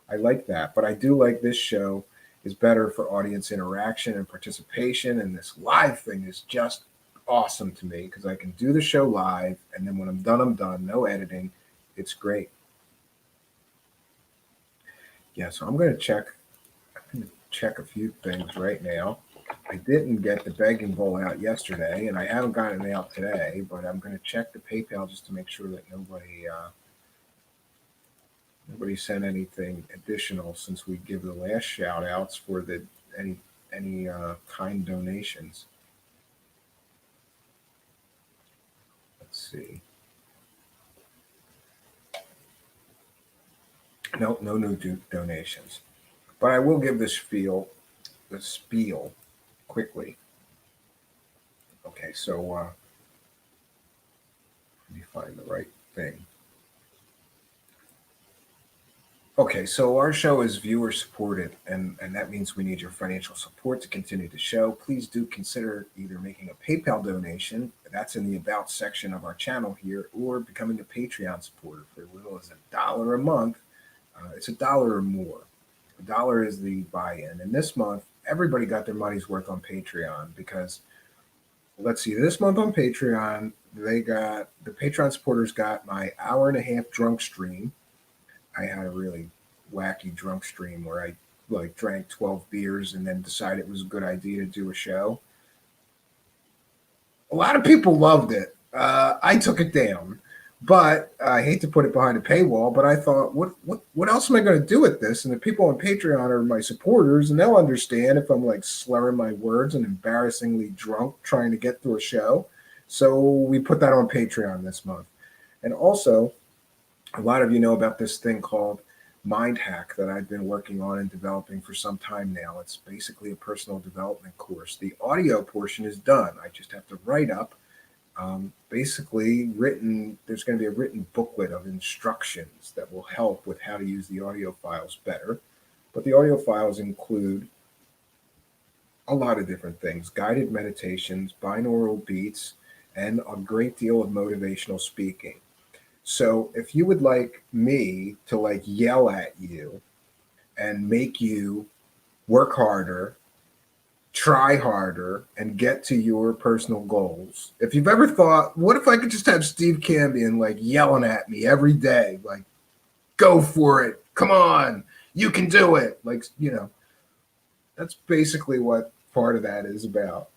I like that, but I do like this show is better for audience interaction and participation. And this live thing is just awesome to me because I can do the show live, and then when I'm done, I'm done. No editing. It's great. Yeah, so I'm going to check a few things right now. I didn't get the begging bowl out yesterday, and I haven't gotten it out today, but I'm going to check the PayPal just to make sure that nobody sent anything additional since we give the last shout outs for any kind donations. Let's see. Nope, no new donations. But I will give the spiel quickly. Okay, so let me find the right thing. Okay, so our show is viewer supported, and that means we need your financial support to continue the show. Please do consider either making a PayPal donation, that's in the About section of our channel here, or becoming a Patreon supporter for as little as $1 a month. It's $1 or more. $1 is the buy-in. And this month, everybody got their money's worth on Patreon because, let's see, this month on Patreon, the Patreon supporters got my 1.5-hour drunk stream. I had a really wacky drunk stream where I drank 12 beers and then decided it was a good idea to do a show. A lot of people loved it. I took it down, but I hate to put it behind a paywall, but I thought, what else am I going to do with this? And the people on Patreon are my supporters, and they'll understand if I'm slurring my words and embarrassingly drunk trying to get through a show. So we put that on Patreon this month. And also, a lot of you know about this thing called Mind Hack that I've been working on and developing for some time now. It's basically a personal development course. The audio portion is done. I just have to write up, basically written. There's going to be a written booklet of instructions that will help with how to use the audio files better. But the audio files include a lot of different things: guided meditations, binaural beats, and a great deal of motivational speaking. So if you would like me to yell at you and make you work harder, try harder, and get to your personal goals, if you've ever thought, what if I could just have Steve Cambion yelling at me every day, go for it, come on, you can do it, that's basically what part of that is about.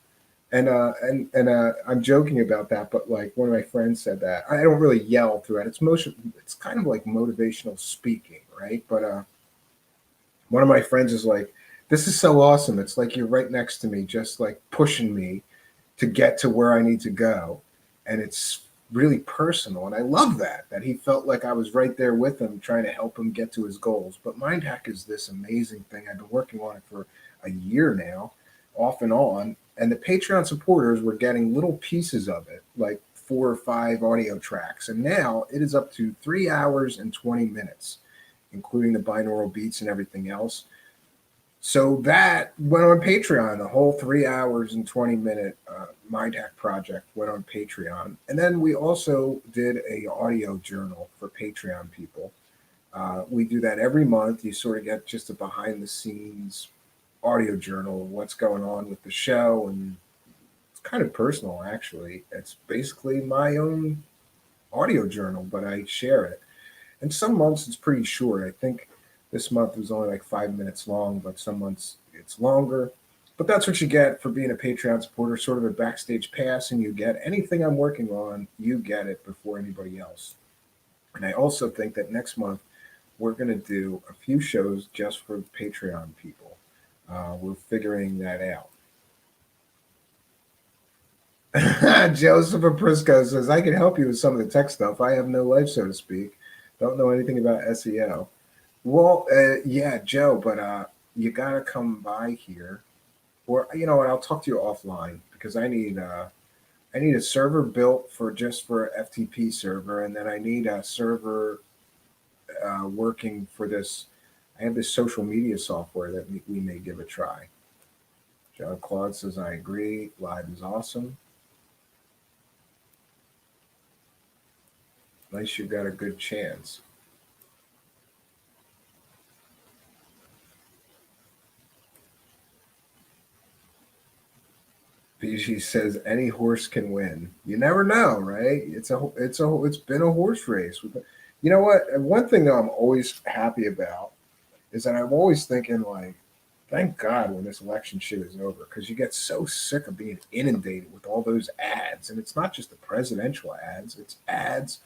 And I'm joking about that, but one of my friends said that I don't really yell through it. It's kind of like motivational speaking, right? But one of my friends is like, "This is so awesome! It's like you're right next to me, just pushing me to get to where I need to go," and it's really personal. And I love that he felt like I was right there with him, trying to help him get to his goals. But Mind Hack is this amazing thing. I've been working on it for a year now, off and on. And the Patreon supporters were getting little pieces of it, 4 or 5 audio tracks. And now it is up to 3 hours and 20 minutes, including the binaural beats and everything else. So that went on Patreon. The whole 3 hours and 20-minute Mind Hack project went on Patreon. And then we also did a audio journal for Patreon people. We do that every month. You sort of get just a behind the scenes audio journal of what's going on with the show, and it's kind of personal actually. It's basically my own audio journal, but I share it. And some months it's pretty short. I think this month was only like 5 minutes long, but some months it's longer. But that's what you get for being a Patreon supporter, sort of a backstage pass, and you get anything I'm working on, you get it before anybody else. And I also think that next month we're going to do a few shows just for Patreon people. We're figuring that out. Joseph Aprisco says, I can help you with some of the tech stuff. I have no life, so to speak. Don't know anything about SEO. Well, yeah, Joe, but you got to come by here. Or, you know what, I'll talk to you offline because I need a server built for FTP server, and then I need a server working for this. I have this social media software that we may give a try. John Claude says, I agree. Live is awesome. Nice, you've got a good chance. BG says any horse can win. You never know, right? It's been a horse race. You know what? One thing that I'm always happy about is that I'm always thinking like, thank God when this election shit is over, because you get so sick of being inundated with all those ads, and it's not just the presidential ads; it's ads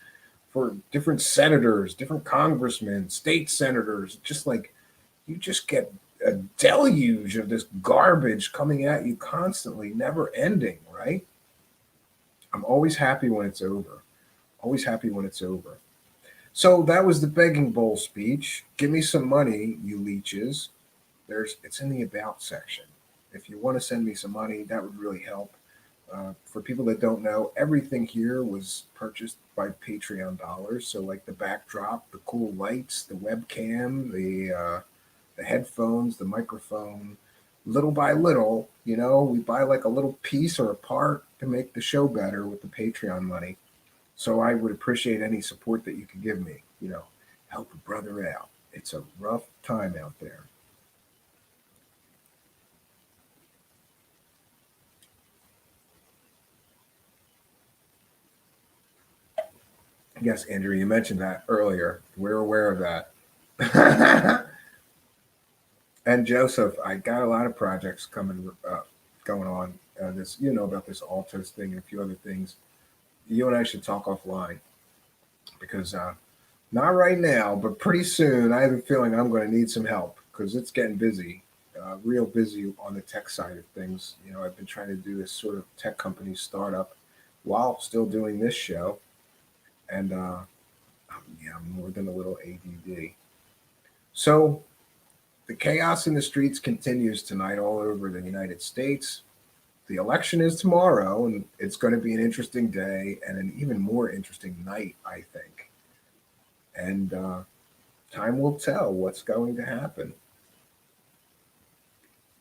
for different senators, different congressmen, state senators. Just like you just get a deluge of this garbage coming at you constantly, never ending, right? I'm always happy when it's over. Always happy when it's over. So that was the begging bowl speech. Give me some money, you leeches. It's in the about section. If you want to send me some money, that would really help. For people that don't know, everything here was purchased by Patreon dollars. So like the backdrop, the cool lights, the webcam, the headphones, the microphone, little by little, we buy like a little piece or a part to make the show better with the Patreon money. So I would appreciate any support that you could give me, help a brother out. It's a rough time out there. Yes, Andrew, you mentioned that earlier. We're aware of that. And Joseph, I got a lot of projects going on. This, about this Altos thing and a few other things. You and I should talk offline because not right now, but pretty soon. I have a feeling I'm going to need some help because it's getting busy, real busy on the tech side of things. I've been trying to do this sort of tech company startup while still doing this show, and I'm more than a little ADD. So. The chaos in the streets continues tonight all over the United States. The election is tomorrow, and it's going to be an interesting day and an even more interesting night, I think. And time will tell what's going to happen.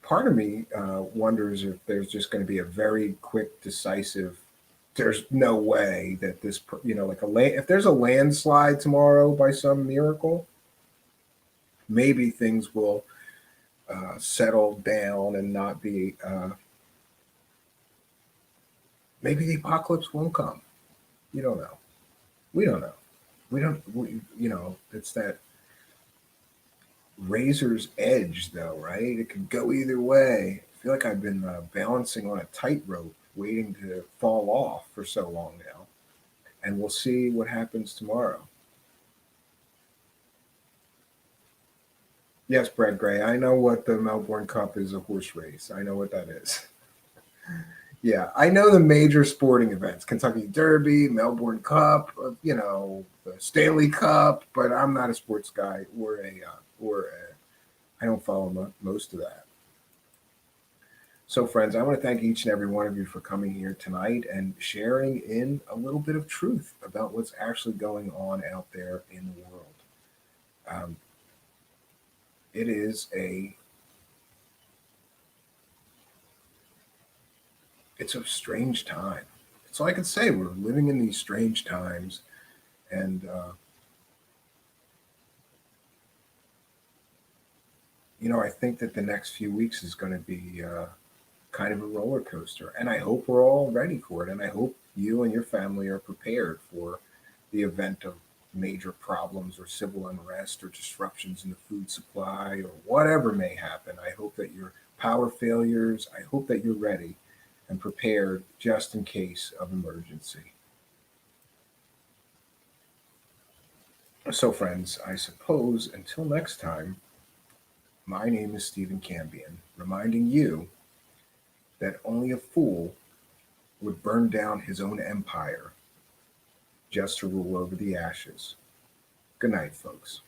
Part of me wonders if there's just going to be a very quick, decisive. There's no way that this, if there's a landslide tomorrow by some miracle, maybe things will settle down and not be. Maybe the apocalypse won't come. You don't know. We don't know. It's that razor's edge, though, right? It could go either way. I feel like I've been balancing on a tightrope, waiting to fall off for so long now. And we'll see what happens tomorrow. Yes, Brad Gray. I know what the Melbourne Cup is, a horse race. I know what that is. Yeah, I know the major sporting events, Kentucky Derby, Melbourne Cup, the Stanley Cup, but I'm not a sports guy I don't follow most of that. So, friends, I want to thank each and every one of you for coming here tonight and sharing in a little bit of truth about what's actually going on out there in the world. It is it's a strange time. That's all I can say. We're living in these strange times, and I think that the next few weeks is going to be kind of a roller coaster. And I hope we're all ready for it. And I hope you and your family are prepared for the event of major problems or civil unrest or disruptions in the food supply or whatever may happen. I hope that your power failures, I hope that you're ready and prepared just in case of emergency. So, friends, I suppose until next time, my name is Stephen Cambion, reminding you that only a fool would burn down his own empire just to rule over the ashes. Good night, folks.